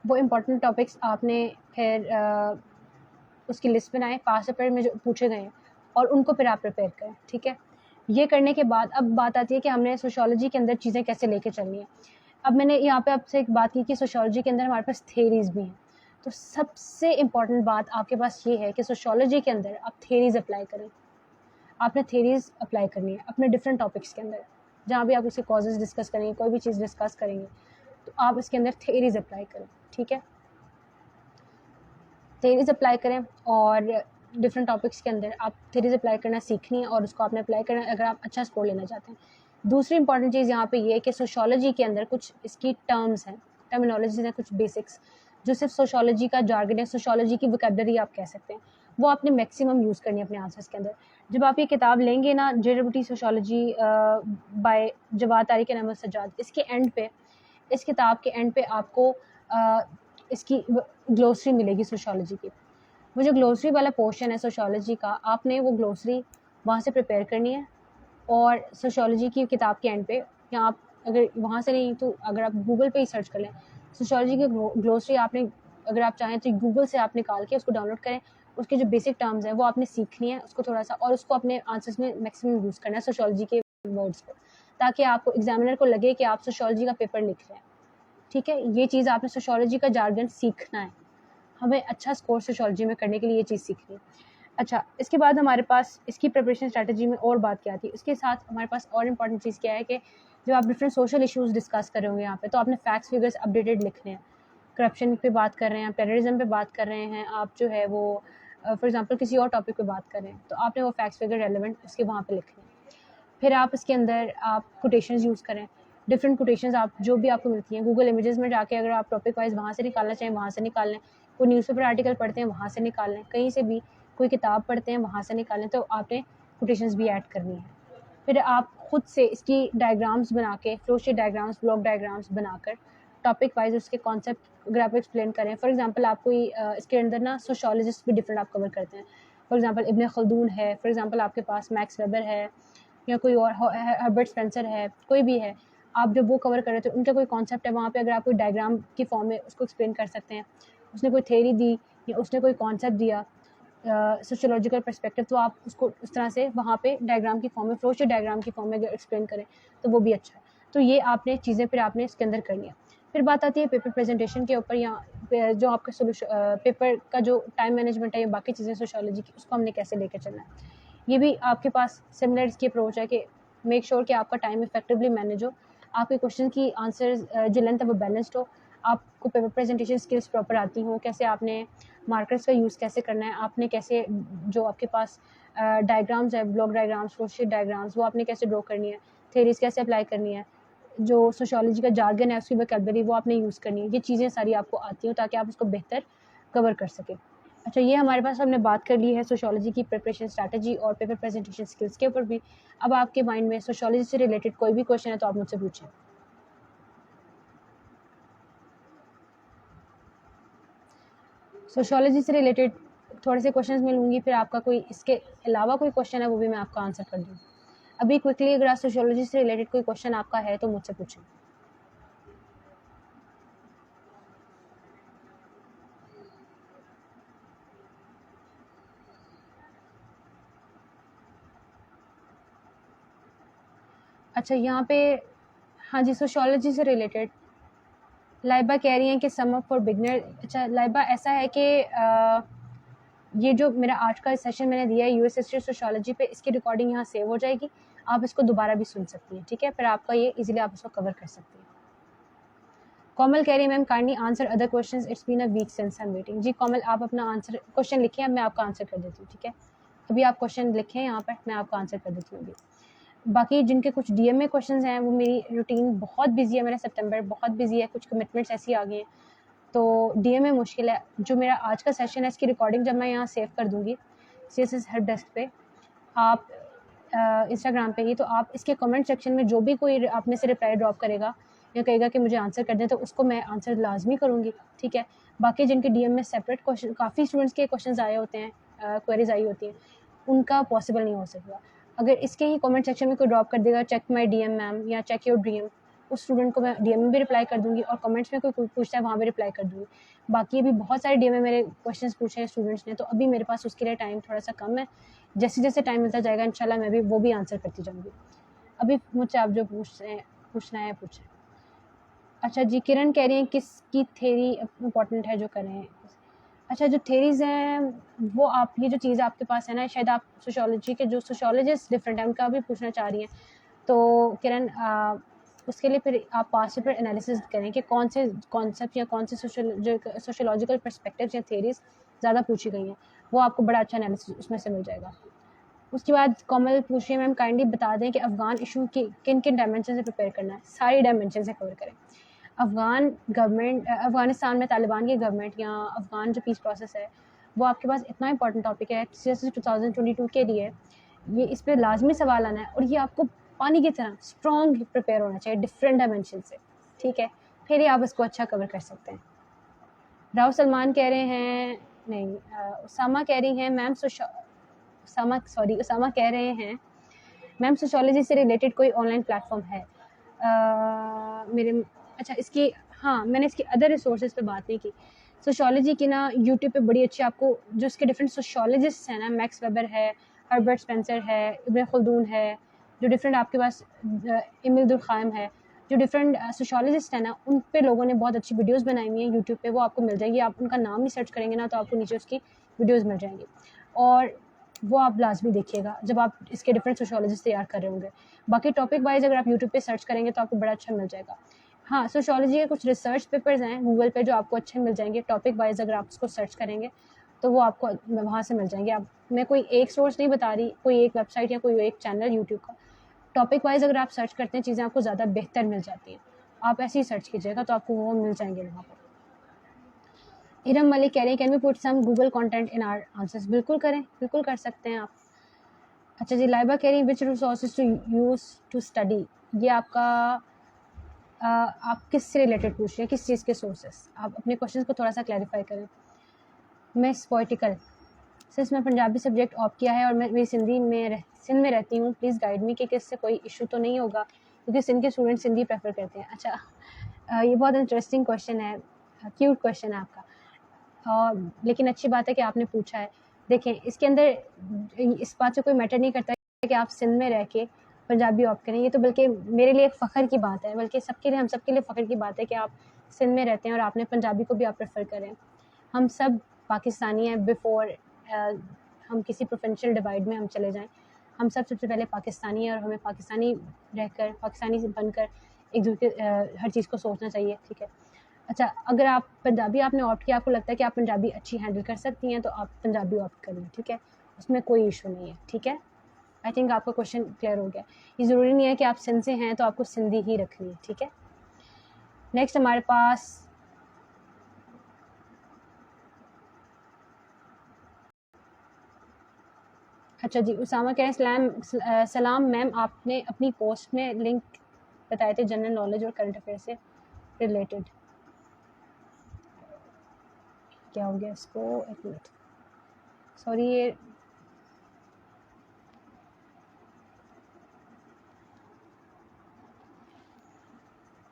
वो इंपॉर्टेंट टॉपिक्स आपने फिर उसकी लिस्ट बनाएं, पास पेपर में जो पूछे गए हैं, और उनको फिर आप प्रिपेयर करें, ठीक है। ये करने के बाद अब बात आती है कि हमने सोशियोलॉजी के अंदर चीज़ें कैसे लेके चलनी है। अब मैंने यहाँ पे आपसे एक बात की कि सोशियोलॉजी के अंदर हमारे पास थेरीज़ भी हैं। तो सबसे इम्पॉर्टेंट बात आपके पास ये है कि सोशियोलॉजी के अंदर आप थेरीज़ अप्लाई करें। आपने थेरीज़ अप्लाई करनी है अपने डिफरेंट टॉपिक्स के अंदर, जहाँ भी आप उसके कॉजेज़ डिस्कस करेंगे, कोई भी चीज़ डिस्कस करेंगे, तो आप इसके अंदर थेरीज़ अप्लाई करें, ठीक है। थेरीज़ अप्लाई करें, और डिफरेंट टॉपिक्स के अंदर आप थेरीज़ अप्लाई करना सीखनी है, और उसको आपने अप्लाई करना है अगर आप अच्छा स्कोर लेना चाहते हैं। दूसरी इंपॉर्टेंट चीज़ यहाँ पे ये है कि सोशियोलॉजी के अंदर कुछ इसकी टर्म्स हैं, टर्मिनोलॉजीज़ हैं, कुछ बेसिक्स जो सिर्फ सोशियोलॉजी का जार्गन है, सोशियोलॉजी की वोकैबुलरी आप कह सकते हैं, वो आपने मैक्सिमम यूज़ करनी है अपने आंसर्स के अंदर। जब आप ये किताब लेंगे ना, JWT sociology by Jawad Tariq and Ahmad Sajjad, इस किताब के एंड पे आपको इसकी ग्लोसरी मिलेगी सोशियोलॉजी की। वो जो ग्लोसरी वाला पोर्शन है सोशियोलॉजी का, आपने वो ग्लोसरी वहाँ से प्रिपेयर करनी है, और सोशियोलॉजी की किताब के एंड पे, या आप अगर वहाँ से नहीं तो अगर आप गूगल पे ही सर्च कर लें सोशियोलॉजी की ग्लोसरी, आपने अगर आप चाहें तो गूगल से आप निकाल के उसको डाउनलोड करें। उसके जो बेसिक टर्म्स हैं वो आपने सीखनी है उसको थोड़ा सा, और उसको अपने आंसर्स में मैक्सिमम यूज़ करना है सोशियोलॉजी के वर्ड्स को, ताकि आपको एग्जामिनर को लगे कि आप सोशियोलॉजी का पेपर लिख रहे हैं, ठीक है। ये चीज़ आपने सोशियोलॉजी का जार्गन सीखना है, हमें अच्छा स्कोर सोशियोलॉजी में करने के लिए ये चीज़ सीखनी है। अच्छा, इसके बाद हमारे पास इसकी प्रिपरेशन स्ट्रैटेजी में और बात क्या थी, इसके साथ हमारे पास और इम्पॉर्टेंट चीज़ क्या है कि जब आप डिफरेंट सोशल इश्यूज़ डिस्कस कर रहे होंगे यहाँ पे, तो आपने फैक्ट्स फिगर्स अपडेटेड लिखने हैं। करप्शन पे बात कर रहे हैं, टेररिज्म पे बात कर रहे हैं, आप जो है वो फॉर एग्जांपल किसी और टॉपिक पे बात कर रहे हैं, तो आपने वो फैक्ट्स फिगर रेलेवेंट उसके वहाँ पे लिखने हैं। फिर आप इसके अंदर आप कोटेशंस यूज़ करें, डिफरेंट कोटेशंस आप जो भी आपको मिलती हैं गूगल इमेजेस में जाके, अगर आप टॉपिक वाइज वहाँ से निकालना चाहें वहाँ से निकाल लें, कोई न्यूज़पेपर आर्टिकल पढ़ते हैं वहाँ से निकाल लें, कहीं से भी कोई किताब पढ़ते हैं वहाँ से निकालें, तो आपने कोटेशंस भी ऐड करनी है। फिर आप खुद से इसकी डायग्राम्स बना के, flow sheet diagrams, block diagrams बनाकर टॉपिक वाइज उसके कॉन्सेप्ट अगर आप एक्सप्लेन करें। फॉर एग्जांपल आप कोई इसके अंदर ना सोशियोलॉजिस्ट भी डिफरेंट आप कवर करते हैं। फॉर एग्जांपल इब्न खल्दून है, फॉर एग्जांपल आपके पास मैक्स वेबर है, या कोई और हर्बर्ट स्पेंसर है, कोई भी है, आप जब वो कवर कर रहे थे उनका कोई कॉन्सेप्ट है, वहाँ पे अगर आप कोई डायग्राम की फॉर्म में उसको एक्सप्लेन कर सकते हैं, उसने कोई थ्योरी दी या उसने कोई कॉन्सेप्ट दिया सोशियोलॉजिकल पर्सपेक्टिव, तो आप उसको उस तरह से वहाँ पे डायग्राम की फॉर्म में, फ्लो शीट डायग्राम की फॉर्म में अगर एक्सप्लेन करें तो वो भी अच्छा है। तो ये आपने चीज़ें फिर आपने इसके अंदर करनी है। फिर बात आती है पेपर प्रेजेंटेशन के ऊपर, या जो आपका पेपर का जो टाइम मैनेजमेंट है या बाकी चीज़ें सोशियोलॉजी की, उसको हमने कैसे लेकर चलना है। ये भी आपके पास सिमिलर इसकी अप्रोच है कि मेक श्योर कि आपका टाइम इफेक्टिवली मैनेज हो, आपके क्वेश्चन की आंसर जो लेंथ है वो बैलेंस्ड हो, आपको पेपर प्रेजेंटेशन स्किल्स प्रॉपर आती हों, कैसे आपने मार्कर्स का यूज़ कैसे करना है, आपने कैसे जो आपके पास डायग्राम्स है, block diagrams, flow sheet diagrams, वो आपने कैसे ड्रॉ करनी है, थ्योरीज कैसे अप्लाई करनी है, जो सोशियोलॉजी का जार्गन है उसकी वोकैबुलरी वो आपने यूज़ करनी है। ये चीज़ें सारी आपको आती हों ताकि आप उसको बेहतर कवर कर सकें। अच्छा, ये हमारे पास हमने बात कर ली है सोशियोलॉजी की प्रिपरेशन स्ट्रैटेजी और पेपर प्रेजेंटेशन स्किल्स के ऊपर भी। अब आपके माइंड में सोशियोलॉजी से रिलेटेड कोई भी क्वेश्चन है तो आप मुझसे पूछें। सोशियोलॉजी से रिलेटेड थोड़े से क्वेश्चंस मैं लूँगी, फिर आपका कोई इसके अलावा कोई क्वेश्चन है वो भी मैं आपका आंसर कर दूँ। अभी क्विकली अगर आप सोशियोलॉजी से रिलेटेड कोई क्वेश्चन आपका है तो मुझसे पूछें। अच्छा, यहाँ पे हाँ जी, सोशियोलॉजी से रिलेटेड लाइबा कह रही हैं कि सम अप फॉर बिगनर। अच्छा लाइबा, ऐसा है कि ये जो मेरा आज का सेशन मैंने दिया है यूएस हिस्ट्री सोशियोलॉजी पे, इसकी रिकॉर्डिंग यहाँ सेव हो जाएगी, आप इसको दोबारा भी सुन सकती हैं, ठीक है। फिर आपका ये इजीली आप इसको कवर कर सकती हैं। कोमल कह रही है ma'am kindly answer other questions, it's been a week since I am waiting. जी कोमल, आप अपना आंसर क्वेश्चन लिखें, अब मैं आपका आंसर कर देती हूँ, ठीक है। अभी आप क्वेश्चन लिखें यहाँ पर, मैं आपका आंसर कर देती हूँ अभी। बाकी जिनके कुछ डीएम में क्वेश्चंस हैं, वो मेरी रूटीन बहुत बिजी है, मेरा सितंबर बहुत बिजी है, कुछ कमिटमेंट्स ऐसी आ गई हैं तो डीएम में मुश्किल है। जो मेरा आज का सेशन है इसकी रिकॉर्डिंग जब मैं यहाँ सेव कर दूँगी CSS हेल्प डेस्क पे, आप इंस्टाग्राम पे ही, तो आप इसके कमेंट सेक्शन में जो भी कोई आप में से रिप्लाई ड्रॉप करेगा या कहेगा कि मुझे आंसर कर दें, तो उसको मैं आंसर लाजमी करूँगी, ठीक है। बाकी जिनके डीएम में सेपरेट क्वेश्चन, काफ़ी स्टूडेंट्स के क्वेश्चन आए होते हैं, क्वेरीज आई होती हैं, उनका पॉसिबल नहीं हो सकेगा। अगर इसके ही कमेंट सेक्शन में कोई ड्रॉप कर देगा चेक माई डीएम मैम या चेक योर डीएम, उस स्टूडेंट को मैं डीएम में भी रिप्लाई कर दूंगी और कमेंट्स में कोई पूछता है वहाँ भी रिप्लाई कर दूंगी। बाकी अभी बहुत सारे डीएम में मेरे क्वेश्चंस पूछे हैं स्टूडेंट्स ने, तो अभी मेरे पास उसके लिए टाइम थोड़ा सा कम है। जैसे जैसे टाइम मिलता जाएगा इंशाल्लाह मैं भी वो भी आंसर करती जाऊँगी। अभी मुझसे आप जो पूछना है पूछें। अच्छा जी, किरण कह रही हैं किसकी थ्योरी इंपॉर्टेंट है जो करें। अच्छा, जो थ्योरीज हैं वो आप, ये जो चीज़ आपके पास है ना, शायद आप सोशियोलॉजी के जो सोशियोलॉजिस्ट डिफरेंट है उनका भी पूछना चाह रही हैं, तो किरण उसके लिए फिर आप पास्ट पेपर एनालिसिस करें कि कौन से कॉन्सेप्ट या कौन से सोशियोलॉजिकल पर्सपेक्टिव्स या थ्योरीज ज़्यादा पूछी गई हैं, वो आपको बड़ा अच्छा एनालिसिस उसमें से मिल जाएगा। उसके बाद कोमल पूछ रही है मैम काइंडली बता दें कि अफ़गान इशू की किन किन डायमेंशन से प्रिपेयर करना है। सारी डायमेंशन से कवर करें। अफ़गान गवर्नमेंट, अफ़गानिस्तान में तालिबान की गवर्नमेंट या अफ़गान जो पीस प्रोसेस है, वो आपके पास इतना इंपॉर्टेंट टॉपिक है CSS 2022 के लिए, ये इस पर लाजमी सवाल आना है और ये आपको पानी की तरह स्ट्रॉन्ग प्रिपेयर होना चाहिए डिफरेंट डायमेंशन से, ठीक है। फिर ही आप इसको अच्छा कवर कर सकते हैं। राव सलमान कह रहे हैं, नहीं उसामा कह रही हैं मैम उसामा कह रहे हैं मैम सोशियोलॉजी से रिलेटेड कोई ऑनलाइन प्लेटफॉर्म है मेरे। अच्छा, इसकी हाँ, मैंने इसकी अदर रिसोर्सेज पे बात नहीं की। सोशियोलॉजी की ना यूट्यूब पे बड़ी अच्छी आपको जो इसके डिफरेंट सोशियोलॉजिस्ट हैं ना, मैक्स वेबर है, हर्बर्ट स्पेंसर है, इब्न खल्दून है, जो डिफरेंट आपके पास इमिल दुर्खाइम है, जो डिफरेंट सोशियोलॉजिस्ट हैं ना, उन पे लोगों ने बहुत अच्छी वीडियोस बनाई हुई हैं यूट्यूब पे, वो आपको मिल जाएगी। आप उनका नाम ही सर्च करेंगे ना तो आपको नीचे उसकी वीडियोस मिल जाएंगी और वो आप लाजमी देखिएगा जब आप इसके डिफरेंट सोशियोलॉजिस्ट तैयार कर रहे होंगे। बाकी टॉपिक वाइज अगर आप यूट्यूब पे सर्च करेंगे तो आपको बड़ा अच्छा मिल जाएगा। हाँ, सोशियोलॉजी के कुछ रिसर्च पेपर्स हैं गूगल पे जो आपको अच्छे मिल जाएंगे टॉपिक वाइज, अगर आप उसको सर्च करेंगे तो वो आपको वहाँ से मिल जाएंगे। आप, मैं कोई एक सोर्स नहीं बता रही, कोई एक वेबसाइट या कोई एक चैनल यूट्यूब का, टॉपिक वाइज अगर आप सर्च करते हैं चीज़ें आपको ज़्यादा बेहतर मिल जाती हैं। आप ऐसे ही सर्च कीजिएगा तो आपको वो मिल जाएंगे वहाँ पर। इरम मलिक कह रहे हैं can we put some Google content in our answers. बिल्कुल करें, बिल्कुल कर सकते हैं आप। अच्छा जी, लाइबा कह रही है which resources to use to study. ये आपका आप किस से रिलेटेड पूछ रहे हैं, किस चीज़ के सोर्सेस? आप अपने क्वेश्चन को थोड़ा सा क्लैरिफाई करें। मिस पोइटिकल, सिर्फ मैं पंजाबी सब्जेक्ट ऑप्ट किया है और मैं सिंध में रहती हूँ, प्लीज़ गाइड मी कि किससे कोई इशू तो नहीं होगा क्योंकि सिंध के स्टूडेंट सिंधी प्रेफर करते हैं। अच्छा, ये बहुत इंटरेस्टिंग क्वेश्चन है, क्यूट क्वेश्चन है आपका, लेकिन अच्छी बात है कि आपने पूछा है। देखें, इसके अंदर इस बात से कोई मैटर नहीं करता कि आप सिंध में रह के पंजाबी ऑप्ट करें। ये तो बल्कि मेरे लिए एक फ़ख्र की बात है, बल्कि सबके लिए, हम सबके लिए फ़ख्र की बात है कि आप सिंध में रहते हैं और आपने पंजाबी को भी आप प्रेफर करें। हम सब पाकिस्तानी हैं। बिफोर हम किसी प्रोफेशनल डिवाइड में हम चले जाएं, हम सब सबसे पहले पाकिस्तानी हैं और हमें पाकिस्तानी रहकर, पाकिस्तानी से बनकर एक दूसरे हर चीज़ को सोचना चाहिए, ठीक है। अच्छा, अगर आप पंजाबी आपने ऑप्ट किया, आपको लगता है कि आप पंजाबी अच्छी हैंडल कर सकती हैं, तो आप पंजाबी ऑप्ट करिए, ठीक है, उसमें कोई इशू नहीं है, ठीक है। आई थिंक आपका क्वेश्चन क्लियर हो गया। ये ज़रूरी नहीं है कि आप सिंध से हैं तो आपको सिंधी ही रखनी है, ठीक है। नेक्स्ट हमारे पास अच्छा जी, उसामा कह रहे हैं सलाम मैम, आपने अपनी पोस्ट में लिंक बताए थे जनरल नॉलेज और करंट अफेयर से रिलेटेड। क्या हो गया इसको, एक मिनट, सॉरी, ये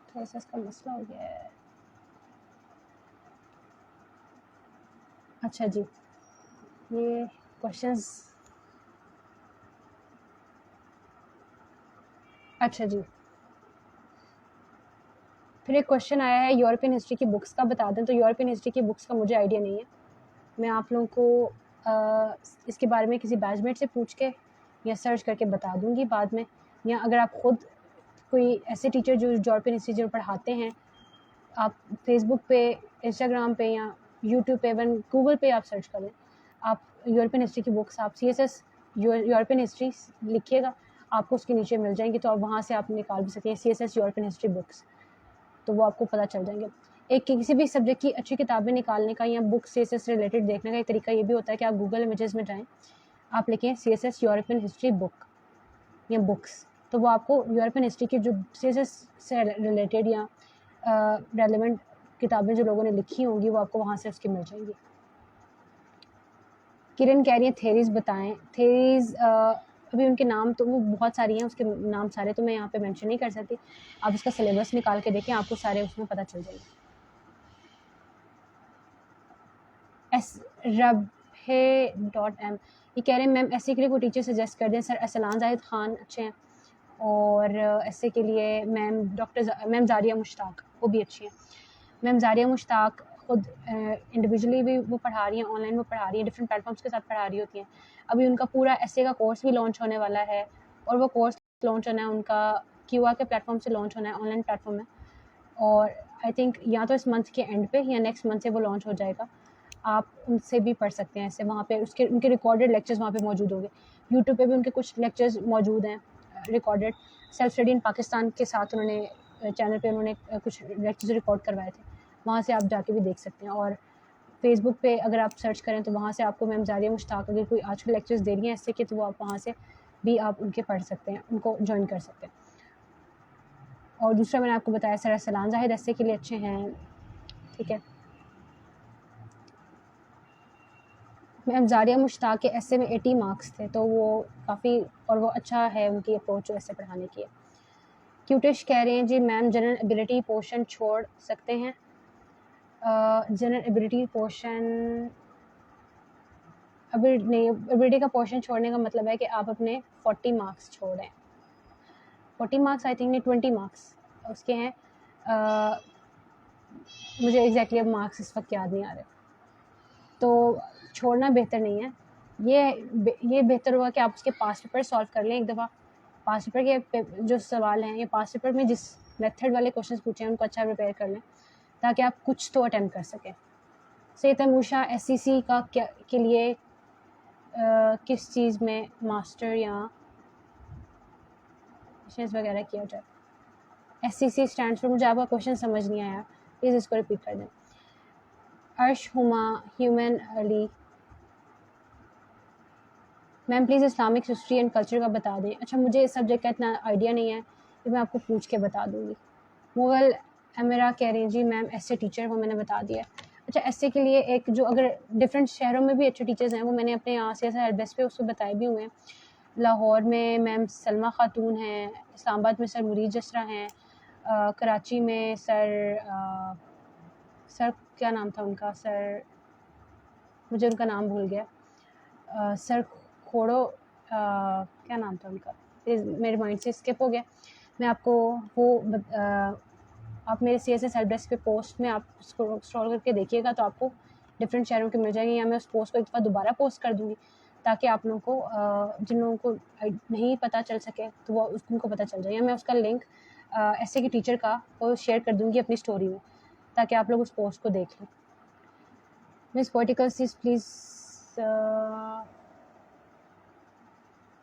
थोड़ा सा इसका मसला हो गया है। अच्छा जी, ये क्वेश्चंस, अच्छा जी, फिर एक क्वेश्चन आया है यूरोपियन हिस्ट्री की बुक्स का बता दें। तो यूरोपियन हिस्ट्री की बुक्स का मुझे आइडिया नहीं है, मैं आप लोगों को इसके बारे में किसी बैचमेट से पूछ के या सर्च करके बता दूंगी बाद में, या अगर आप खुद कोई ऐसे टीचर जो यूरोपियन हिस्ट्री जो पढ़ाते हैं, आप फेसबुक पे, इंस्टाग्राम पे या यूट्यूब पे, वन गूगल पे आप सर्च करें, आप यूरोपियन हिस्ट्री की बुक्स, आप CSS यूरोपियन हिस्ट्री लिखिएगा, आपको उसके नीचे मिल जाएंगी, तो आप वहाँ से आप निकाल भी सकते हैं CSS यूरोपियन हिस्ट्री बुक्स, तो वो आपको पता चल जाएंगे। एक किसी भी सब्जेक्ट की अच्छी किताबें निकालने का या बुक CSS से रिलेटेड देखने का एक तरीका ये भी होता है कि आप गूगल इमेजेस में जाएं, आप लिखें CSS यूरोपियन हिस्ट्री बुक या बुक्स, तो वो आपको यूरोपियन हिस्ट्री की जो CSS से रिलेटेड या रेलिवेंट किताबें जो लोगों ने लिखी होंगी वो आपको वहाँ से उसकी मिल जाएंगी। किरण कह रही है थेरीज बताएं। थेरीज अभी उनके नाम तो वो बहुत सारी हैं, उसके नाम सारे तो मैं यहाँ पे मेंशन नहीं कर सकती, आप उसका सिलेबस निकाल के देखें, आपको सारे उसमें पता चल जाएंगे। SRabhe.m ये कह रहे हैं मैम ऐसे के लिए कोई टीचर सजेस्ट कर दें। सर असलान जाहिद खान अच्छे हैं, और ऐसे के लिए मैम जारिया मुश्ताक, वो भी अच्छी हैं। मैम जारिया मुश्ताक खुद इंडिविजुअली भी वो पढ़ा रही हैं, ऑनलाइन वो पढ़ा रही हैं, डिफरेंट प्लेटफॉर्म्स के साथ पढ़ा रही होती हैं। अभी उनका पूरा ऐसे का कोर्स भी लॉन्च होने वाला है, और वो कोर्स लॉन्च होना है उनका QR के प्लेटफॉर्म से लॉन्च होना है, ऑनलाइन प्लेटफॉर्म में, और आई थिंक या तो इस मंथ के एंड पे या नेक्स्ट मंथ से वो लॉन्च हो जाएगा। आप उनसे भी पढ़ सकते हैं ऐसे, वहाँ पे उनके रिकॉर्डेड लेक्चर्स वहाँ पे मौजूद होंगे। यूट्यूब पे भी उनके कुछ लेक्चर्स मौजूद हैं recorded. Self study in Pakistan के साथ उन्होंने चैनल पे उन्होंने कुछ लेक्चर्स रिकॉर्ड करवाए थे, वहाँ से आप जाके भी देख सकते हैं। और फेसबुक पे अगर आप सर्च करें तो वहाँ से आपको मैम जारिया मुश्ताक अगर कोई आजकल लेक्चर्स दे रही हैं ऐसे के, तो वो आप वहाँ से भी आप उनके पढ़ सकते हैं, उनको ज्वाइन कर सकते हैं। और दूसरा मैंने आपको बताया सर सलान जाहिद ऐसे के लिए अच्छे हैं, ठीक है। मैम जारिया मुश्ताक के ऐसे में 80 मार्क्स थे, तो वो काफ़ी, और वो अच्छा है उनकी अप्रोच ऐसे पढ़ाने की है। क्यूटिश कह रहे हैं जी मैम जनरल एबिलिटी पोर्शन छोड़ सकते हैं। जनरल एबिलिटी पोर्शन अभी नहीं, एबिलिटी का पोर्शन छोड़ने का मतलब है कि आप अपने 40 मार्क्स छोड़ें। 40 मार्क्स आई थिंक नहीं, 20 मार्क्स उसके हैं। मुझे एग्जैक्टली अब मार्क्स इस वक्त याद नहीं आ रहे, तो छोड़ना बेहतर नहीं है। ये बेहतर होगा कि आप उसके पास्ट पेपर सॉल्व कर लें एक दफ़ा। पास्ट पेपर के जो सवाल हैं या पास्ट पेपर में जिस मेथड वाले क्वेश्चंस पूछे हैं उनको अच्छा प्रिपेयर कर लें, ताकि आप कुछ तो अटेम्प्ट कर सकें। सैयद तमूशा SCC का के लिए किस चीज़ में मास्टर या वगैरह किया जाए? SCC स्टैंड फॉर, मुझे आपका क्वेश्चन समझ नहीं आया, प्लीज़ इसको रिपीट कर दें। अर्श Huma human Ali, ma'am please Islamic history and culture का बता दें। अच्छा, मुझे इस सब्जेक्ट का इतना आइडिया नहीं है, ये मैं आपको पूछ के बता दूँगी। मुगल अमेरा कह रही हैं जी मैम एसए टीचर, वो मैंने बता दिया। अच्छा, एसए के लिए एक जो अगर डिफरेंट शहरों में भी अच्छे टीचर्स हैं, वो मैंने अपने यहाँ से एड्रेस पे उसको बताए भी हुए हैं। लाहौर में मैम सलमा खातून हैं, इस्लामाबाद में सर मुरीद जसरा हैं, कराची में सर क्या नाम था उनका, सर मुझे उनका नाम भूल गया, सर खोड़ो क्या नाम था उनका, मेरे माइंड से स्किप हो गया। मैं आपको वो आप मेरे CSS एड्रेस पे पोस्ट में आप स्क्रॉल करके देखिएगा तो आपको डिफरेंट शहरों के मिल जाएंगे, या मैं उस पोस्ट को एक दफ़ा दोबारा पोस्ट कर दूँगी ताकि आप लोगों को जिन लोगों को नहीं पता चल सके तो वो उनको पता चल जाए, या मैं उसका लिंक ऐसे के टीचर का वो शेयर कर दूँगी अपनी स्टोरी में ताकि आप लोग उस पोस्ट को देख लें। मिस पोलिटिकल सीज please,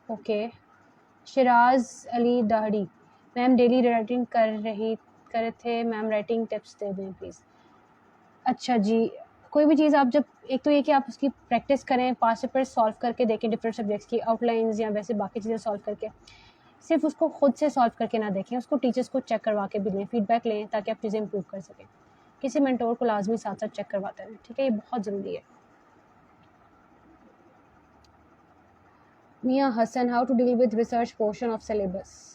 okay. Shiraz Ali Dahri, ma'am daily writing कर थे मैम, राइटिंग टिप्स दे दें प्लीज़। अच्छा जी, कोई भी चीज़ आप जब एक तो ये कि आप उसकी प्रैक्टिस करें, पास्ट पेपर सॉल्व करके देखें, डिफरेंट सब्जेक्ट्स की आउटलाइंस या वैसे बाकी चीज़ें सॉल्व करके, सिर्फ उसको खुद से सॉल्व करके ना देखें, उसको टीचर्स को चेक करवा के भी लें, फीडबैक लें ताकि आप चीज़ें इंप्रूव कर सकें। किसी मेंटोर को लाजमी साथ साथ चेक करवाते रहें, ठीक है, ये बहुत ज़रूरी है। Mian Hassan, how to deal with research portion of syllabus.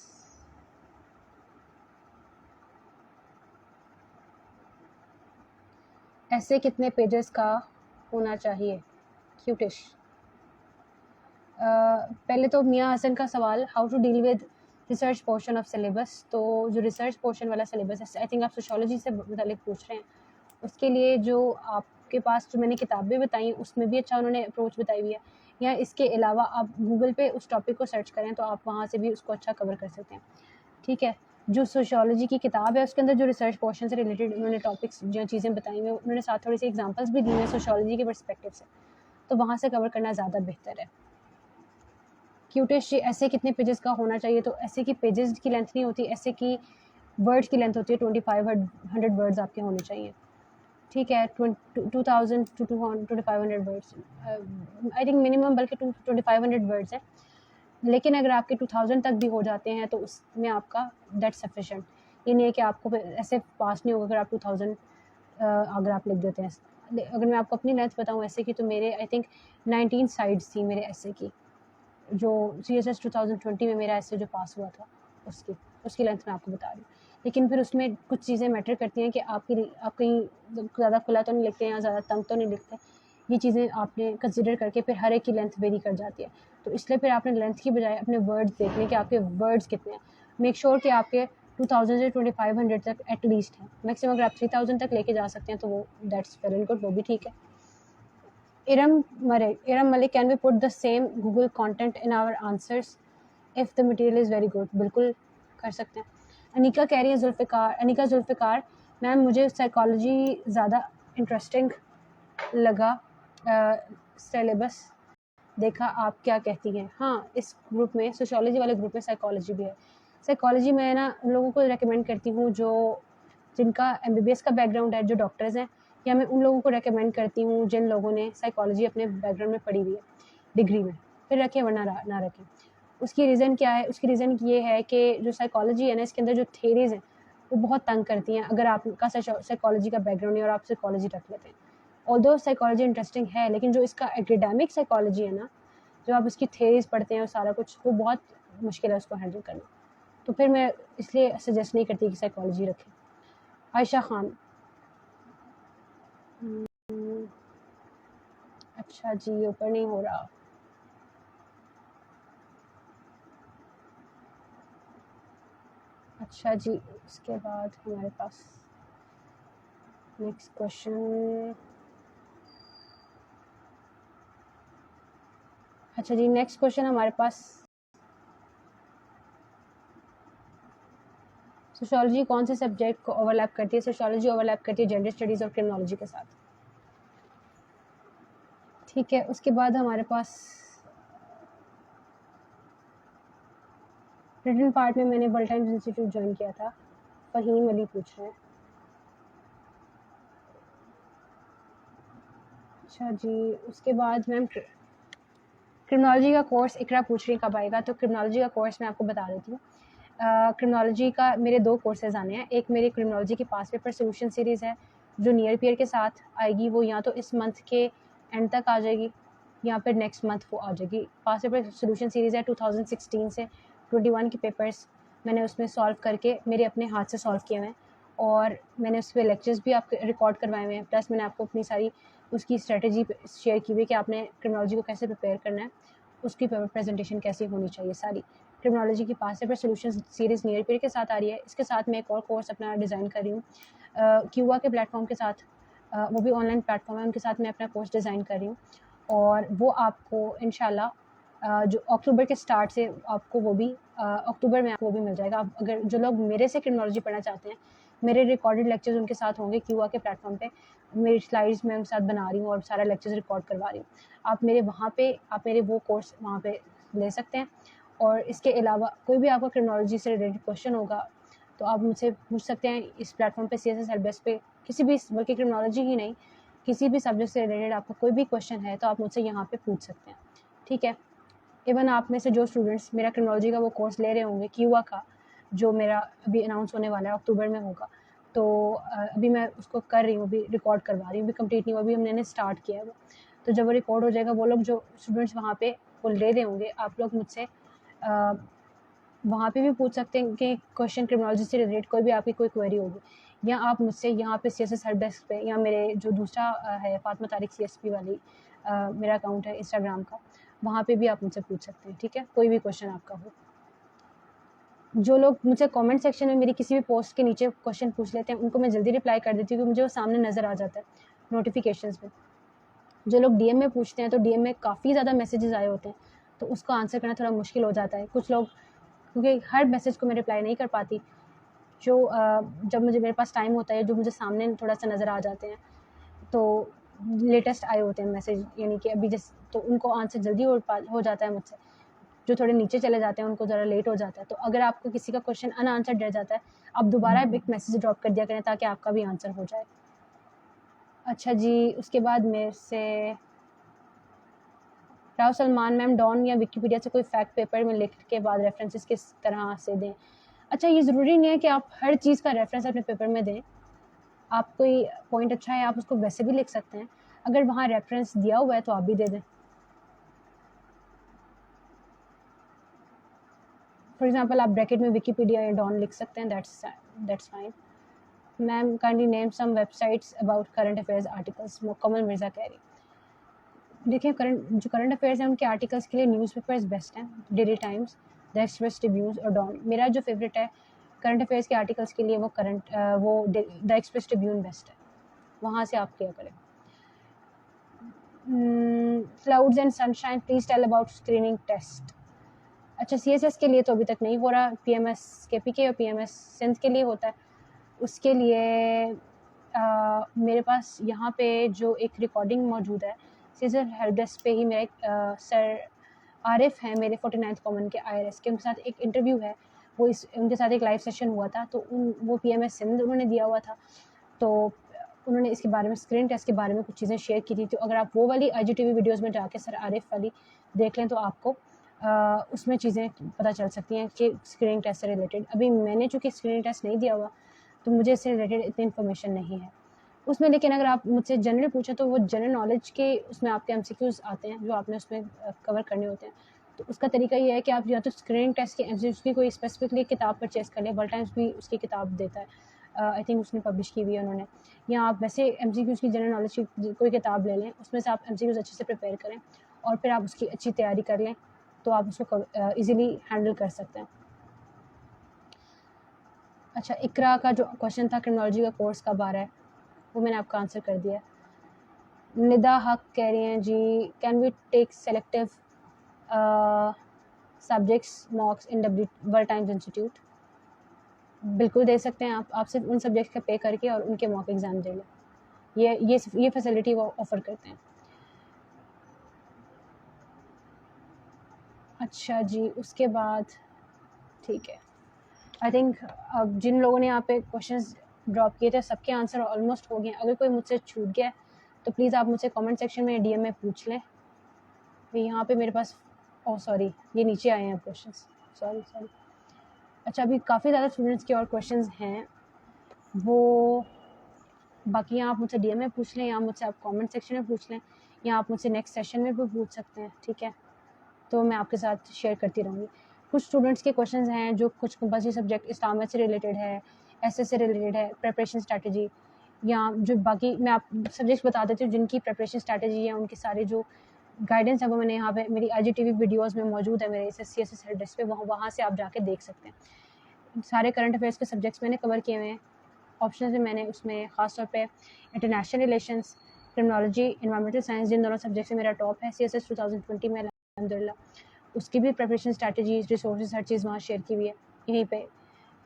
ऐसे कितने पेजेस का होना चाहिए? क्यूटिश। पहले तो मियाँ हसन का सवाल, how to deal with research portion of syllabus, तो जो रिसर्च पोर्शन वाला सिलेबस है, आई थिंक आप सोशियोलॉजी से मुतालिक पूछ रहे हैं, उसके लिए जो आपके पास जो मैंने किताबें बताई उसमें भी अच्छा उन्होंने अप्रोच बताई हुई है, या इसके अलावा आप गूगल पे उस टॉपिक को सर्च करें तो आप वहाँ से भी उसको अच्छा कवर कर सकते हैं, ठीक है। जो सोशियोलॉजी की किताब है उसके अंदर जो रिसर्च पोर्शन से रिलेटेड उन्होंने टॉपिक्स जो चीज़ें बताई हुई हैं, उन्होंने साथ थोड़ी सी एग्जांपल्स भी दी हैं सोशियोलॉजी के पर्सपेक्टिव से, तो वहाँ से कवर करना ज़्यादा बेहतर है। क्यूटिश, ऐसे कितने पेजेस का होना चाहिए, तो ऐसे की पेजेस की लेंथ नहीं होती, ऐसे की वर्ड्स की लेंथ होती है, 2500 वर्ड्स आपके होने चाहिए, ठीक है। 2000 to 2500 words, I think minimum बल्कि 2500 वर्ड्स है, लेकिन अगर आपके 2000 तक भी हो जाते हैं तो उसमें आपका दैट सफिशेंट। ये नहीं है कि आपको ऐसे पास नहीं होगा अगर आप 2000 अगर आप लिख देते हैं। अगर मैं आपको अपनी लेंथ बताऊँ ऐसे की, तो मेरे आई थिंक 19 साइड्स थी मेरे ऐसे की, जो CSS 2020 में मेरा ऐसे जो पास हुआ था उसकी लेंथ मैं आपको बता रही हूँ। लेकिन फिर उसमें कुछ चीज़ें मैटर करती हैं कि आप कहीं ज़्यादा खुला तो नहीं लिखते हैं या ज़्यादा तंग तो नहीं लिखते, ये चीज़ें आपने कंसिडर करके फिर हर एक की लेंथ वेरी कर जाती है, तो इसलिए फिर आपने लेंथ की बजाय अपने वर्ड्स देखने कि आपके वर्ड्स कितने हैं। मेक श्योर कि आपके 2000 से 2500 तक एटलीस्ट हैं, मैक्सिमम अगर आप 3000 तक लेके जा सकते हैं तो वो दैट्स वेरी गुड, वो भी ठीक है। Iram Malik, can we put the same Google content in our answers if the material is very good? बिल्कुल कर सकते हैं। अनिका कह रही है अनिका जुल्फ़िकार, मैम मुझे साइकोलॉजी ज़्यादा इंटरेस्टिंग लगा, सिलेबस देखा, आप क्या कहती हैं? हाँ, इस ग्रुप में सोशियोलॉजी वाले ग्रुप में साइकोलॉजी भी है। साइकोलॉजी मैं ना उन लोगों को रेकमेंड करती हूँ जो जिनका MBBS का बैकग्राउंड है, जो डॉक्टर्स हैं, या मैं उन लोगों को रेकमेंड करती हूँ जिन लोगों ने साइकोलॉजी अपने बैकग्राउंड में पढ़ी हुई है डिग्री में, फिर रखें वरना ना रखें। उसकी रीज़न क्या है? उसकी रीज़न ये है कि जो साइकोलॉजी है ना, इसके अंदर जो थेरीज़ हैं वो बहुत तंग करती हैं अगर आपका साइकोलॉजी का बैकग्राउंड है और आप साइकोलॉजी रख लेते हैं। ऑल्दो साइकोलॉजी इंटरेस्टिंग है, लेकिन जो इसका एकेडमिक साइकोलॉजी है ना, जो आप उसकी थेरीज़ पढ़ते हैं और सारा कुछ, वो बहुत मुश्किल है उसको हैंडल करना, तो फिर मैं इसलिए सजेस्ट नहीं करती कि साइकोलॉजी रखें। आयशा खान, अच्छा जी, ऊपर नहीं हो रहा। अच्छा जी, उसके बाद हमारे पास नेक्स्ट क्वेश्चन। अच्छा जी, नेक्स्ट क्वेश्चन हमारे पास, सोशियोलॉजी कौन से सब्जेक्ट को ओवरलैप करती है? सोशियोलॉजी ओवरलैप करती है जेंडर स्टडीज़ और क्रिमिनोलॉजी के साथ, ठीक है। उसके बाद हमारे पास रिटन पार्ट में मैंने वर्ल्ड टाइम्स इंस्टीट्यूट ज्वाइन किया था, फहीम अली पूछ रहे हैं। अच्छा जी, उसके बाद मैम क्रिमिनोलॉजी का कोर्स इकरा पूछ रही कब आएगा, तो क्रिमिनोलॉजी का कोर्स मैं आपको बता देती हूँ। क्रिमिनोलॉजी का मेरे 2 कोर्सेज़ आने हैं। एक मेरी क्रिमिनोलॉजी की पास्ट पेपर सॉल्यूशन सीरीज़ है, जो नियर पीयर के साथ आएगी, वो या तो इस मंथ के एंड तक आ जाएगी या फिर नेक्स्ट मंथ वो आ जाएगी। पास्ट पेपर सॉल्यूशन सीरीज़ है 2016 से 21 के पेपर्स मैंने उसमें सॉल्व करके मेरे अपने हाथ से सॉल्व किए हुए हैं, और मैंने उस पे लेक्चर्स भी आपके रिकॉर्ड करवाए हुए हैं। प्लस मैंने आपको अपनी सारी उसकी स्ट्रेटजी शेयर की हुई कि आपने क्रिमिनोलॉजी को कैसे प्रिपेयर करना है, उसकी पेपर प्रेजेंटेशन कैसी होनी चाहिए सारी। क्रिमिनोलॉजी की past paper solution series near period के साथ आ रही है। इसके साथ मैं एक और कोर्स अपना डिज़ाइन कर रही हूँ क्यूआ के प्लेटफॉर्म के साथ, वो भी ऑनलाइन प्लेटफॉर्म है, उनके साथ मैं अपना कोर्स डिज़ाइन कर रही हूँ, और वो आपको इंशाल्लाह जो अक्टूबर के स्टार्ट से आपको वो भी अक्टूबर में आपको वो भी मिल जाएगा। आप अगर जो लोग मेरे से क्रिमिनोलॉजी पढ़ना चाहते हैं, मेरे रिकॉर्डेड लेक्चर्स उनके साथ होंगे क्यूआ के प्लेटफॉर्म पे। मेरी स्लाइड्स मैं उनके साथ बना रही हूँ और सारा लेक्चर्स रिकॉर्ड करवा रही हूँ। आप मेरे वो कोर्स वहाँ पे ले सकते हैं। और इसके अलावा कोई भी आपका क्रिमिनोलॉजी से रिलेटेड क्वेश्चन होगा तो आप मुझसे पूछ सकते हैं इस प्लेटफॉर्म पे, CSS हेल्प डेस्क पे, किसी भी, बल्कि क्रिमिनोलॉजी ही नहीं, किसी भी सब्जेक्ट से रिलेटेड आपका कोई भी क्वेश्चन है तो आप मुझसे यहाँ पे पूछ सकते हैं, ठीक है। इवन आप में से जो स्टूडेंट्स मेरा क्रिमिनोलॉजी का वो कोर्स ले रहे होंगे क्यूआ का, जो मेरा अभी अनाउंस होने वाला है अक्टूबर में होगा, तो अभी मैं उसको कर रही हूँ, अभी रिकॉर्ड करवा रही हूँ, अभी कंप्लीट नहीं हुआ, अभी हमने स्टार्ट किया है वो। तो जब वो रिकॉर्ड हो जाएगा, वो लोग जो स्टूडेंट्स वहाँ पे वो ले रहे होंगे, आप लोग मुझसे वहाँ पे भी पूछ सकते हैं कि क्वेश्चन क्रिमिनोलॉजी से रिलेटेड कोई भी आपकी कोई क्वेरी होगी, या आप मुझसे यहाँ पे CSS हेल्प डेस्क पे, या मेरे जो दूसरा है फातिमा तारिक CSP वाली मेरा अकाउंट है इंस्टाग्राम का, वहाँ पे भी आप मुझसे पूछ सकते हैं, ठीक है, कोई भी क्वेश्चन आपका हो। जो लोग मुझसे कमेंट सेक्शन में मेरी किसी भी पोस्ट के नीचे क्वेश्चन पूछ लेते हैं, उनको मैं जल्दी रिप्लाई कर देती हूँ, क्योंकि मुझे वो सामने नज़र आ जाता है नोटिफिकेशंस में। जो लोग DM में पूछते हैं, तो DM में काफ़ी ज़्यादा मैसेजेस आए होते हैं, तो उसको आंसर करना थोड़ा मुश्किल हो जाता है। कुछ लोग, क्योंकि हर मैसेज को मैं रिप्लाई नहीं कर पाती, जो जब मेरे पास टाइम होता है, जो मुझे सामने थोड़ा सा नज़र आ जाते हैं, तो लेटेस्ट आए होते हैं मैसेज, यानी कि अभी जैसे, तो उनको आंसर जल्दी हो जाता है मुझसे। जो थोड़े नीचे चले जाते हैं उनको ज़रा लेट हो जाता है। तो अगर आपको किसी का क्वेश्चन अनआंसर्ड रह जाता है, आप दोबारा एक मैसेज ड्रॉप कर दिया करें ताकि आपका भी आंसर हो जाए। अच्छा जी, उसके बाद मेरे से राव सलमान मैम, डॉन या विकिपीडिया से कोई फैक्ट पेपर में लिख के बाद रेफरेंसेस किस तरह से दें? अच्छा, ये ज़रूरी नहीं है कि आप हर चीज़ का रेफरेंस अपने पेपर में दें। आप कोई पॉइंट अच्छा है, आप उसको वैसे भी लिख सकते हैं। अगर वहाँ रेफरेंस दिया हुआ है तो आप भी दे दें। फॉर एग्जांपल आप ब्रैकेट में विकिपीडिया या डॉन लिख सकते हैं, that's fine. Ma'am, kindly name some websites about current affairs articles, Kamal Mirza कह रही। देखिए, करंट अफेयर्स हैं उनके आर्टिकल्स के लिए न्यूज़पेपर्स बेस्ट हैं, daily times, the express, Tribune और डॉन। मेरा जो फेवरेट है करंट अफेयर्स के आर्टिकल्स के लिए, वो द एक्सप्रेस ट्रिब्यून बेस्ट है, वहाँ से आप क्या करें। Clouds and sunshine, please tell about screening test. अच्छा, CSS के लिए तो अभी तक नहीं हो रहा, PMS KPK और PMS सिंध के लिए होता है। उसके लिए मेरे पास यहाँ पे जो एक रिकॉर्डिंग मौजूद है, CSS हेल्प डेस्क पे ही मेरा एक सर आरिफ हैं मेरे 49th कॉमन के IRS के, उनके साथ एक इंटरव्यू है, उनके साथ एक लाइव सेशन हुआ था, तो वो PMS सिंध उन्होंने दिया हुआ था, तो उन्होंने इसके बारे में, स्क्रीन टेस्ट के बारे में कुछ चीज़ें शेयर की थी। तो अगर आप वो वाली IGTV वीडियोज़ में जाके सर आरिफ वाली देख लें, तो आपको उसमें चीज़ें पता चल सकती हैं कि स्क्रीनिंग टेस्ट से रिलेटेड। अभी मैंने चूँकि स्क्रीनिंग टेस्ट नहीं दिया हुआ, तो मुझे इससे रिलेटेड इतनी इन्फॉर्मेशन नहीं है उसमें। लेकिन अगर आप मुझसे जनरल पूछें, तो वो जनरल नॉलेज के उसमें आपके MCQs आते हैं जो आपने उसमें कवर करने होते हैं। तो उसका तरीका ये है कि आप या तो स्क्रीनिंग टेस्ट के MCQs की कोई स्पेसिफिकली किताब परचेज़ कर लें, वर्ल्ड टाइम्स भी उसकी किताब देता है, आई थिंक उसने पब्लिश की हुई है उन्होंने, या आप वैसे MCQs की जनरल नॉलेज की कोई किताब ले लें, उसमें से आप MCQs अच्छे से प्रिपेयर करें और फिर आप उसकी अच्छी तैयारी कर लें, तो आप उसको ईजिली हैंडल कर सकते हैं। अच्छा, इकरा का जो क्वेश्चन था क्रिमिनोलॉजी का कोर्स कब आ रहा है, वो मैंने आपका आंसर कर दिया। निदा हक कह रही हैं जी, can we take selective subjects mocks in World Times Institute? बिल्कुल दे सकते हैं आप सिर्फ उन सब्जेक्ट्स का पे करके और उनके मॉक एग्ज़ाम दे लें, ये फैसिलिटी वो ऑफ़र करते हैं। अच्छा जी, उसके बाद ठीक है, आई थिंक जिन लोगों ने यहाँ पे क्वेश्चंस ड्रॉप किए थे सबके आंसर ऑलमोस्ट हो गए हैं। अगर कोई मुझसे छूट गया तो प्लीज़ आप मुझसे कमेंट सेक्शन में DM में पूछ लें। यहाँ पे मेरे पास सॉरी ये नीचे आए हैं क्वेश्चंस, सॉरी। अच्छा, अभी काफ़ी ज़्यादा स्टूडेंट्स के और क्वेश्चंस हैं, वो बाकी यहाँ आप मुझसे DM में पूछ लें, या मुझसे आप कमेंट सेक्शन में पूछ लें, या आप मुझसे नेक्स्ट सेशन में भी पूछ सकते हैं, ठीक है। तो मैं आपके साथ शेयर करती रहूँगी। कुछ स्टूडेंट्स के क्वेश्चंस हैं जो कुछ कंपल्सरी सब्जेक्ट इस्लामिया से रिलेटेड है, SS से रिलेटेड है, प्रिपरेशन स्ट्रैटेजी, या जो बाकी मैं आप सब्जेक्ट्स बता देती हूँ जिनकी प्रिपरेशन स्ट्रैटेजी है, उनके सारे जो गाइडेंस है वो मैंने यहाँ पे मेरी IGTV वीडियोज़ में मौजूद है, मेरे SSC SS हेल्प डेस्क पे, वहाँ से आप जाके देख सकते हैं। सारे करंट अफेयर्स के सब्जेक्ट्स मैंने कवर किए हुए हैं। ऑप्शन में मैंने उसमें ख़ास तौर पे international relations, criminology, environmental science, जिन दोनों सब्जेक्ट से मेरा टॉप है CSS 2020 में अल्हम्दुलिल्लाह, उसकी भी प्रिपरेशन स्ट्रैटेजीज, रिसोर्सेज, हर चीज़ वहाँ शेयर की हुई है यहीं पे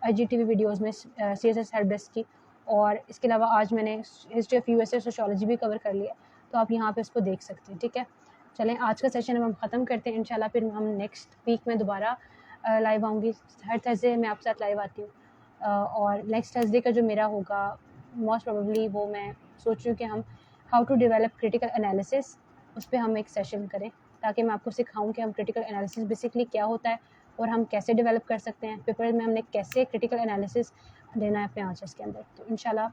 IGTV वीडियोज़ में CSS हेल्प डेस्क की। और इसके अलावा आज मैंने हिस्ट्री ऑफ USA सोशियोलॉजी भी कवर कर लिया, तो आप यहाँ पे उसको देख सकते हैं, ठीक है। चलें, आज का सेशन अब हम ख़त्म करते हैं। इंशाल्लाह फिर हम नेक्स्ट वीक में दोबारा लाइव आऊँगी। हर थर्सडे मैं आपके साथ लाइव आती हूँ, और नेक्स्ट थर्सडे का जो मेरा होगा मोस्ट प्रोबेबली वो मैं सोच रही हूँ कि हम how to develop critical analysis, उस पर हम एक सेशन करें, ताकि मैं आपको सिखाऊं कि हम क्रिटिकल एनालिसिस बेसिकली क्या होता है और हम कैसे डेवलप कर सकते हैं, पेपर में हमने कैसे क्रिटिकल एनालिसिस देना है अपने आंसर्स के अंदर। तो इंशाल्लाह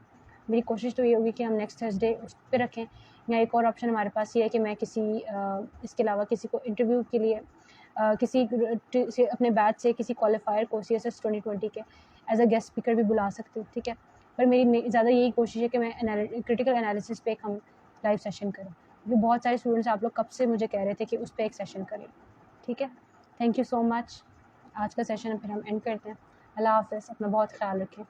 मेरी कोशिश तो ये होगी कि हम नेक्स्ट थर्सडे उस पर रखें। या एक और ऑप्शन हमारे पास ये है कि मैं किसी इसके अलावा किसी को इंटरव्यू के लिए किसी अपने बैच से किसी क्वालिफायर को CSS 2020 के एज अ गेस्ट स्पीकर भी बुला सकती हूँ, ठीक है। पर मेरी ज़्यादा यही कोशिश है कि मैं क्रिटिकल एनालिसिस पे एक हम लाइव सेशन करें, क्योंकि बहुत सारे स्टूडेंट्स आप लोग कब से मुझे कह रहे थे कि उस पर एक सेशन करें, ठीक है। Thank you so much. आज का सेशन फिर हम एंड करते हैं। अल्लाह हाफ़िज़, अपना बहुत ख्याल रखें।